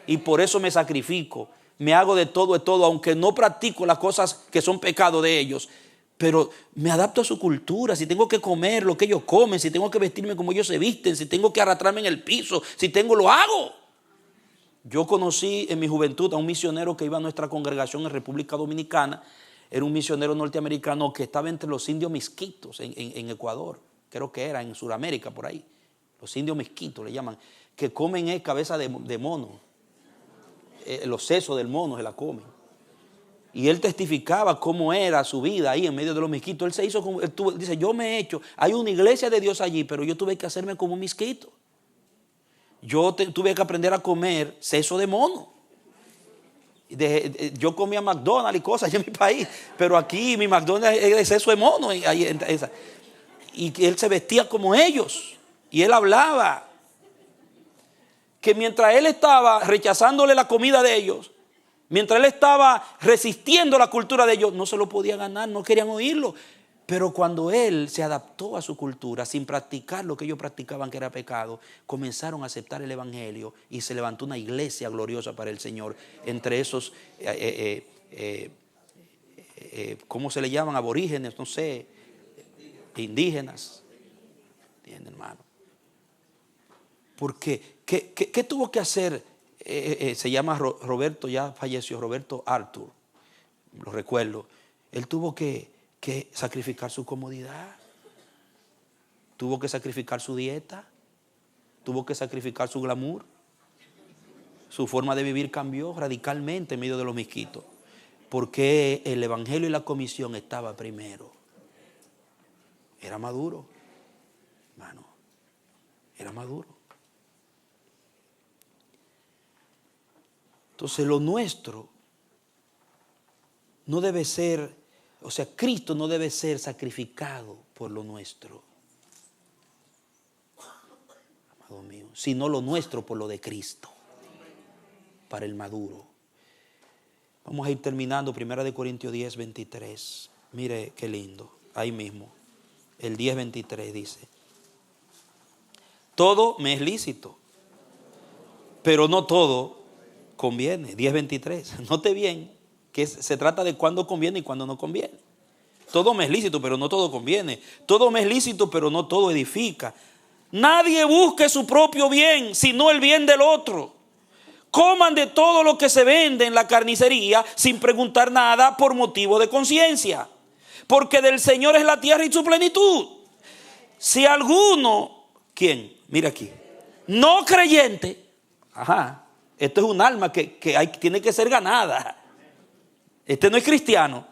Y por eso me sacrifico, me hago de todo, aunque no practico las cosas que son pecado de ellos. Pero me adapto a su cultura. Si tengo que comer lo que ellos comen, si tengo que vestirme como ellos se visten, si tengo que arrastrarme en el piso, lo hago. Yo conocí en mi juventud a un misionero que iba a nuestra congregación en República Dominicana. Era un misionero norteamericano que estaba entre los indios misquitos en Ecuador. Creo que era en Sudamérica, por ahí. Los indios misquitos le llaman. Que comen cabeza de mono. Los sesos del mono se la comen. Y él testificaba cómo era su vida ahí en medio de los misquitos. Él se hizo como, dice, yo me he hecho, hay una iglesia de Dios allí, pero yo tuve que hacerme como un misquito. Yo tuve que aprender a comer seso de mono. Yo comía McDonald's y cosas allá en mi país, pero aquí mi McDonald's es de seso de mono. Y él se vestía como ellos. Y él hablaba que mientras él estaba rechazándole la comida de ellos, mientras él estaba resistiendo la cultura de ellos, no se lo podía ganar, no querían oírlo. Pero cuando él se adaptó a su cultura, sin practicar lo que ellos practicaban que era pecado, comenzaron a aceptar el evangelio y se levantó una iglesia gloriosa para el Señor. Entre esos, ¿cómo se le llaman? Aborígenes, no sé, indígenas. ¿Entienden, hermano? Porque, ¿qué tuvo que hacer? Se llama Roberto, ya falleció, Roberto Arthur, lo recuerdo. Él tuvo que sacrificar su comodidad, tuvo que sacrificar su dieta, tuvo que sacrificar su glamour. Su forma de vivir cambió radicalmente en medio de los misquitos, porque el evangelio y la comisión estaba primero. Era maduro, hermano, era maduro. Entonces lo nuestro no debe ser, o sea, Cristo no debe ser sacrificado por lo nuestro, amado mío, sino lo nuestro por lo de Cristo, para el maduro. Vamos a ir terminando, 1 Corintios 10, 23. Mire qué lindo, ahí mismo, el 10, 23 dice, todo me es lícito, pero no todo conviene. 10:23. Note bien que se trata de cuándo conviene y cuándo no conviene. Todo me es lícito, pero no todo conviene. Todo me es lícito, pero no todo edifica. Nadie busque su propio bien, sino el bien del otro. Coman de todo lo que se vende en la carnicería sin preguntar nada por motivo de conciencia. Porque del Señor es la tierra y su plenitud. Si alguno, ¿quién? Mira aquí. No creyente, esto es un alma que tiene que ser ganada. Este no es cristiano.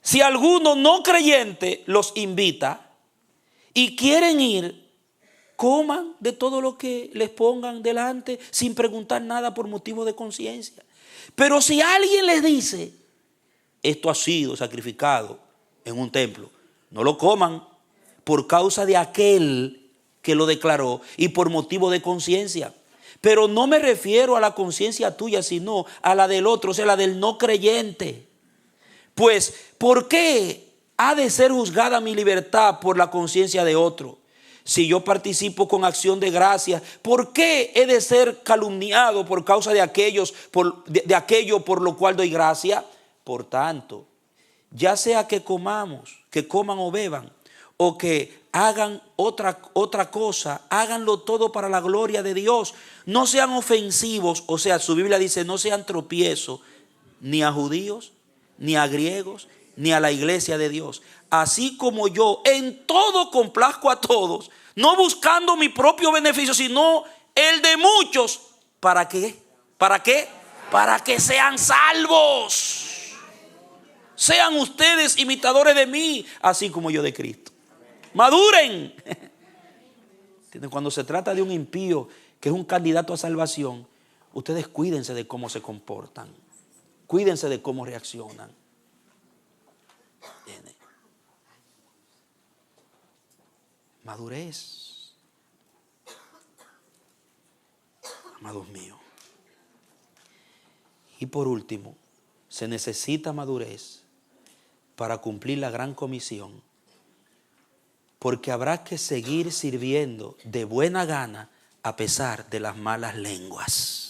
Si alguno no creyente los invita y quieren ir, coman de todo lo que les pongan delante sin preguntar nada por motivo de conciencia. Pero si alguien les dice, esto ha sido sacrificado en un templo, no lo coman por causa de aquel que lo declaró y por motivo de conciencia. Pero no me refiero a la conciencia tuya, sino a la del otro, o sea, la del no creyente. Pues, ¿por qué ha de ser juzgada mi libertad por la conciencia de otro? Si yo participo con acción de gracia, ¿por qué he de ser calumniado por causa de aquello por lo cual doy gracia? Por tanto, ya sea que coman o beban, o que hagan otra cosa, háganlo todo para la gloria de Dios. No sean ofensivos, o sea, su Biblia dice, no sean tropiezo ni a judíos, ni a griegos, ni a la iglesia de Dios. Así como yo en todo complazco a todos, no buscando mi propio beneficio, sino el de muchos. ¿Para qué? ¿Para qué? Para que sean salvos. Sean ustedes imitadores de mí, así como yo de Cristo. Maduren. Cuando se trata de un impío que es un candidato a salvación, Ustedes cuídense de cómo se comportan. Cuídense de cómo reaccionan. Madurez. Amados míos. Y por último, se necesita madurez para cumplir la gran comisión, porque habrá que seguir sirviendo de buena gana a pesar de las malas lenguas.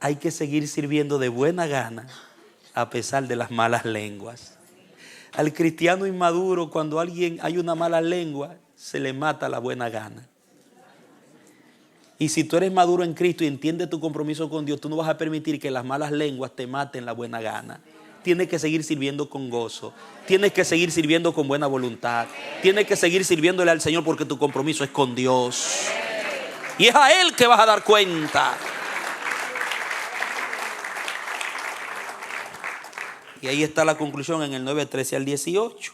Hay que seguir sirviendo de buena gana a pesar de las malas lenguas. Al cristiano inmaduro, cuando hay una mala lengua, se le mata la buena gana. Y si tú eres maduro en Cristo y entiendes tu compromiso con Dios, tú no vas a permitir que las malas lenguas te maten la buena gana. Tienes que seguir sirviendo con gozo. Tienes que seguir sirviendo con buena voluntad. Tienes que seguir sirviéndole al Señor porque tu compromiso es con Dios. Y es a Él que vas a dar cuenta. Y ahí está la conclusión en el 9, 13 al 18.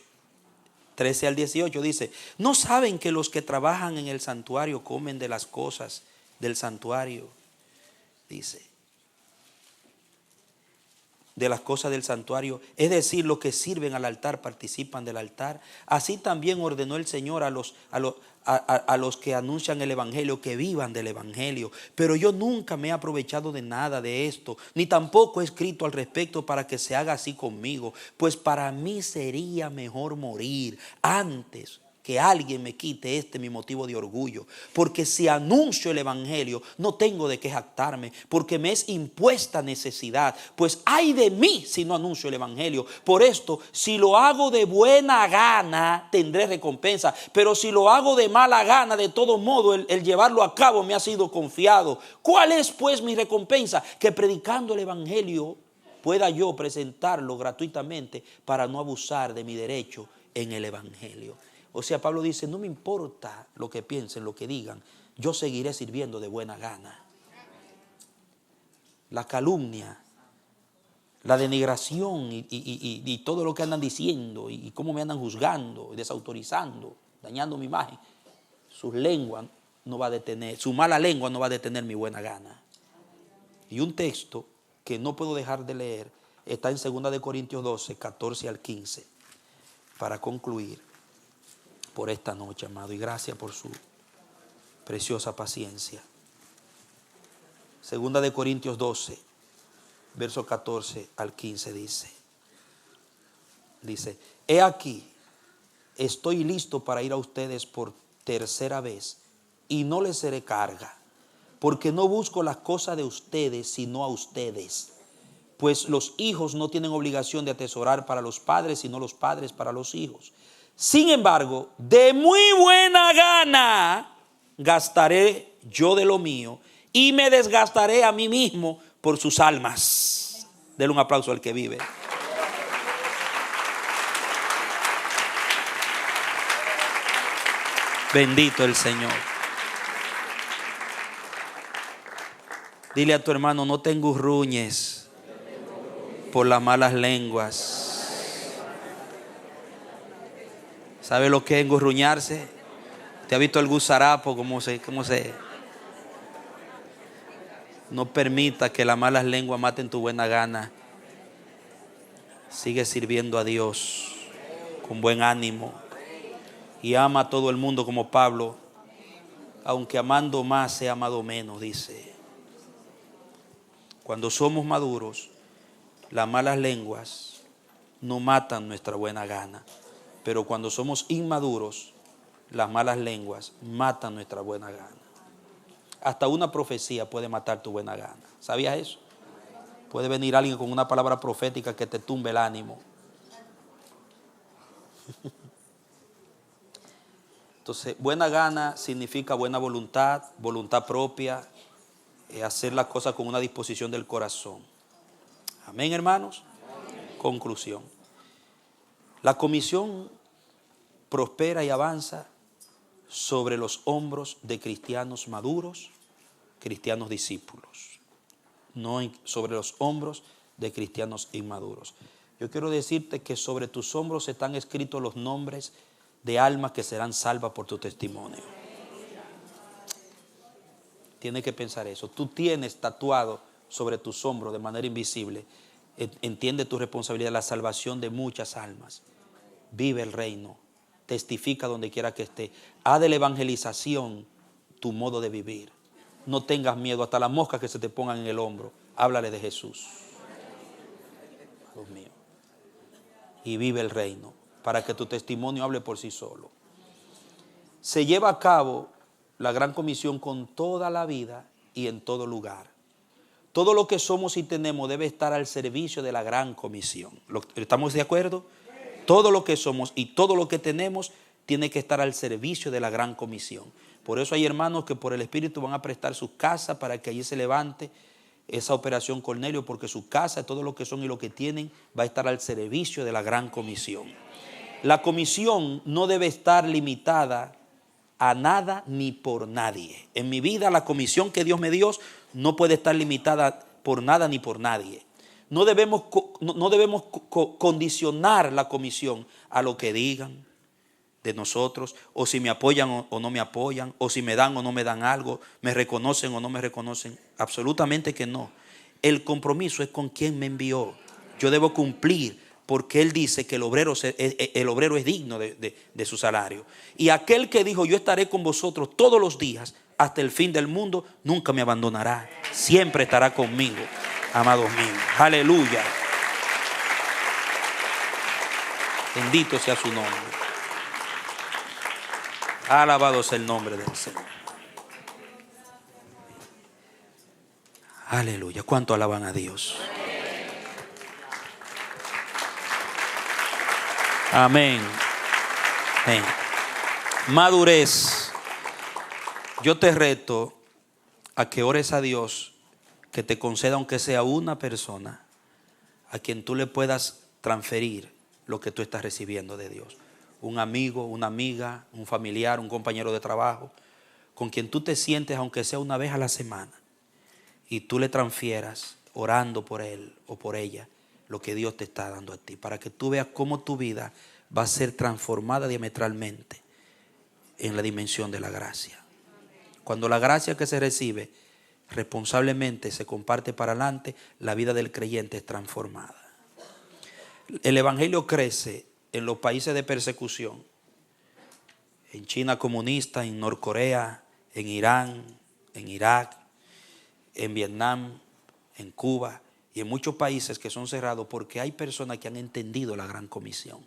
13 al 18 dice: ¿no saben que los que trabajan en el santuario comen de las cosas del santuario? Dice, de las cosas del santuario, es decir, los que sirven al altar participan del altar. Así también ordenó el Señor a los que anuncian el evangelio que vivan del evangelio. Pero yo nunca me he aprovechado de nada de esto, ni tampoco he escrito al respecto para que se haga así conmigo, pues para mí sería mejor morir antes que alguien me quite mi motivo de orgullo. Porque si anuncio el evangelio, no tengo de qué jactarme, porque me es impuesta necesidad. Pues ay de mí si no anuncio el evangelio. Por esto, si lo hago de buena gana, tendré recompensa. Pero si lo hago de mala gana, de todo modo, el llevarlo a cabo me ha sido confiado. ¿Cuál es pues mi recompensa? Que predicando el evangelio pueda yo presentarlo gratuitamente para no abusar de mi derecho en el evangelio. O sea, Pablo dice, no me importa lo que piensen, lo que digan, yo seguiré sirviendo de buena gana. La calumnia, la denigración y todo lo que andan diciendo y cómo me andan juzgando, desautorizando, dañando mi imagen, su lengua no va a detener, su mala lengua no va a detener mi buena gana. Y un texto que no puedo dejar de leer está en 2 Corintios 12, 14 al 15, para concluir por esta noche, amado, y gracias por su preciosa paciencia. 2 Corintios 12, verso 14 al 15 dice, he aquí, estoy listo para ir a ustedes por tercera vez y no les seré carga, porque no busco las cosas de ustedes, sino a ustedes. Pues los hijos no tienen obligación de atesorar para los padres, sino los padres para los hijos. Sin embargo, de muy buena gana gastaré yo de lo mío y me desgastaré a mí mismo por sus almas. Denle un aplauso al que vive. Bendito el Señor. Dile a tu hermano, no te engurruñes por las malas lenguas. ¿Sabe lo que es engurruñarse? ¿Te ha visto el gusarapo? ¿Cómo se? No permita que las malas lenguas maten tu buena gana. Sigue sirviendo a Dios con buen ánimo. Y ama a todo el mundo como Pablo. Aunque amando más, sea amado menos, dice. Cuando somos maduros, las malas lenguas no matan nuestra buena gana. Pero cuando somos inmaduros, las malas lenguas matan nuestra buena gana. Hasta una profecía puede matar tu buena gana. ¿Sabías eso? Puede venir alguien con una palabra profética que te tumbe el ánimo. Entonces, buena gana significa buena voluntad, voluntad propia, hacer las cosas con una disposición del corazón. Amén, hermanos. Amén. Conclusión. La comisión prospera y avanza sobre los hombros de cristianos maduros, cristianos discípulos, no sobre los hombros de cristianos inmaduros. Yo quiero decirte que sobre tus hombros están escritos los nombres de almas que serán salvas por tu testimonio. Tienes que pensar eso. Tú tienes tatuado sobre tus hombros de manera invisible. Entiende tu responsabilidad, la salvación de muchas almas. Vive el reino. Testifica donde quiera que esté. Haz de la evangelización tu modo de vivir. No tengas miedo, hasta las moscas que se te pongan en el hombro. Háblale de Jesús. Dios mío. Y vive el reino para que tu testimonio hable por sí solo. Se lleva a cabo la gran comisión con toda la vida y en todo lugar. Todo lo que somos y tenemos debe estar al servicio de la gran comisión. ¿Estamos de acuerdo? Todo lo que somos y todo lo que tenemos tiene que estar al servicio de la gran comisión. Por eso hay hermanos que por el Espíritu van a prestar su casa para que allí se levante esa operación Cornelio, porque su casa, todo lo que son y lo que tienen, va a estar al servicio de la gran comisión. La comisión no debe estar limitada a nada ni por nadie. En mi vida la comisión que Dios me dio no puede estar limitada por nada ni por nadie. No debemos condicionar la comisión a lo que digan de nosotros, o si me apoyan o no me apoyan, o si me dan o no me dan algo, me reconocen o no me reconocen. Absolutamente que no. El compromiso es con quien me envió. Yo debo cumplir, porque Él dice que el obrero es digno de su salario. Y aquel que dijo, yo estaré con vosotros todos los días hasta el fin del mundo, nunca me abandonará. Siempre estará conmigo, amados míos. Aleluya. Bendito sea su nombre. Alabado sea el nombre del Señor. Aleluya. ¿Cuánto alaban a Dios? Amén. Amén. Madurez. Yo te reto a que ores a Dios, que te conceda aunque sea una persona a quien tú le puedas transferir lo que tú estás recibiendo de Dios. Un amigo, una amiga, un familiar, un compañero de trabajo, con quien tú te sientes aunque sea una vez a la semana y tú le transfieras orando por él o por ella lo que Dios te está dando a ti, para que tú veas cómo tu vida va a ser transformada diametralmente en la dimensión de la gracia. Cuando la gracia que se recibe responsablemente se comparte para adelante, la vida del creyente es transformada. El evangelio crece en los países de persecución, en China comunista, en Norcorea, en Irán, en Irak, en Vietnam, en Cuba y en muchos países que son cerrados, porque hay personas que han entendido la gran comisión,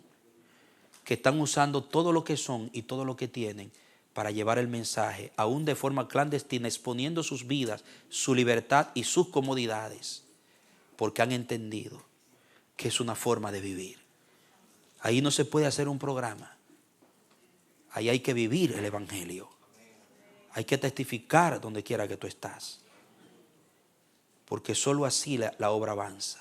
que están usando todo lo que son y todo lo que tienen para llevar el mensaje, aún de forma clandestina, exponiendo sus vidas, su libertad y sus comodidades, porque han entendido que es una forma de vivir. Ahí no se puede hacer un programa. Ahí hay que vivir el evangelio. Hay que testificar donde quiera que tú estás, porque solo así la obra avanza.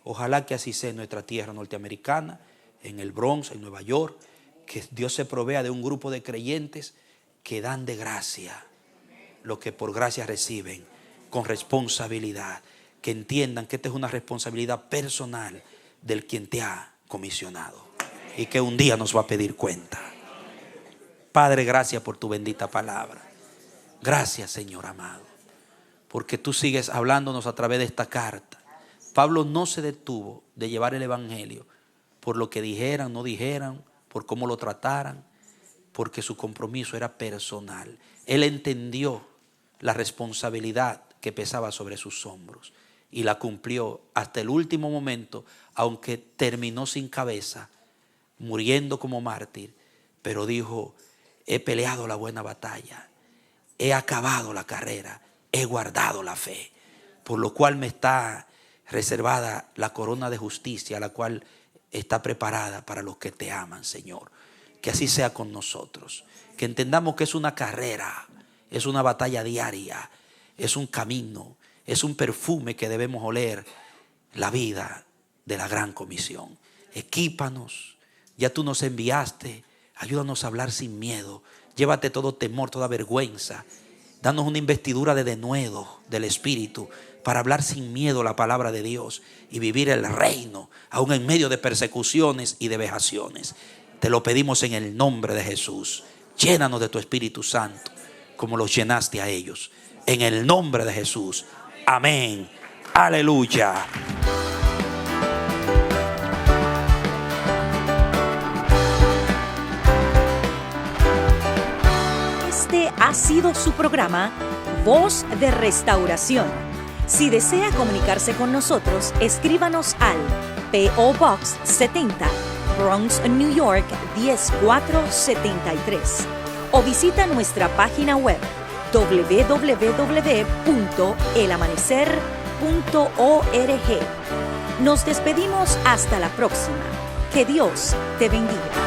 Ojalá que así sea en nuestra tierra norteamericana, en el Bronx, en Nueva York, que Dios se provea de un grupo de creyentes que dan de gracia lo que por gracia reciben, con responsabilidad, que entiendan que esta es una responsabilidad personal del quien te ha comisionado y que un día nos va a pedir cuenta. Padre, gracias por tu bendita palabra. Gracias, Señor amado, porque tú sigues hablándonos a través de esta carta. Pablo no se detuvo de llevar el evangelio por lo que dijeran, no dijeran, por cómo lo trataran, porque su compromiso era personal. Él entendió la responsabilidad que pesaba sobre sus hombros y la cumplió hasta el último momento, aunque terminó sin cabeza, muriendo como mártir, pero dijo, he peleado la buena batalla, he acabado la carrera, he guardado la fe, por lo cual me está reservada la corona de justicia, la cual está preparada para los que te aman, Señor. Que así sea con nosotros, que entendamos que es una carrera, es una batalla diaria, es un camino, es un perfume que debemos oler, la vida de la gran comisión. Equípanos, ya tú nos enviaste, ayúdanos a hablar sin miedo, llévate todo temor, toda vergüenza, danos una investidura de denuedo del Espíritu para hablar sin miedo la palabra de Dios y vivir el reino, aún en medio de persecuciones y de vejaciones. Te lo pedimos en el nombre de Jesús. Llénanos de tu Espíritu Santo, como los llenaste a ellos, en el nombre de Jesús. Amén. Aleluya. Este ha sido su programa Voz de Restauración. Si desea comunicarse con nosotros, escríbanos al P.O. Box 70, Bronx, New York 10473, o visita nuestra página web www.elamanecer.org. Nos despedimos hasta la próxima. Que Dios te bendiga.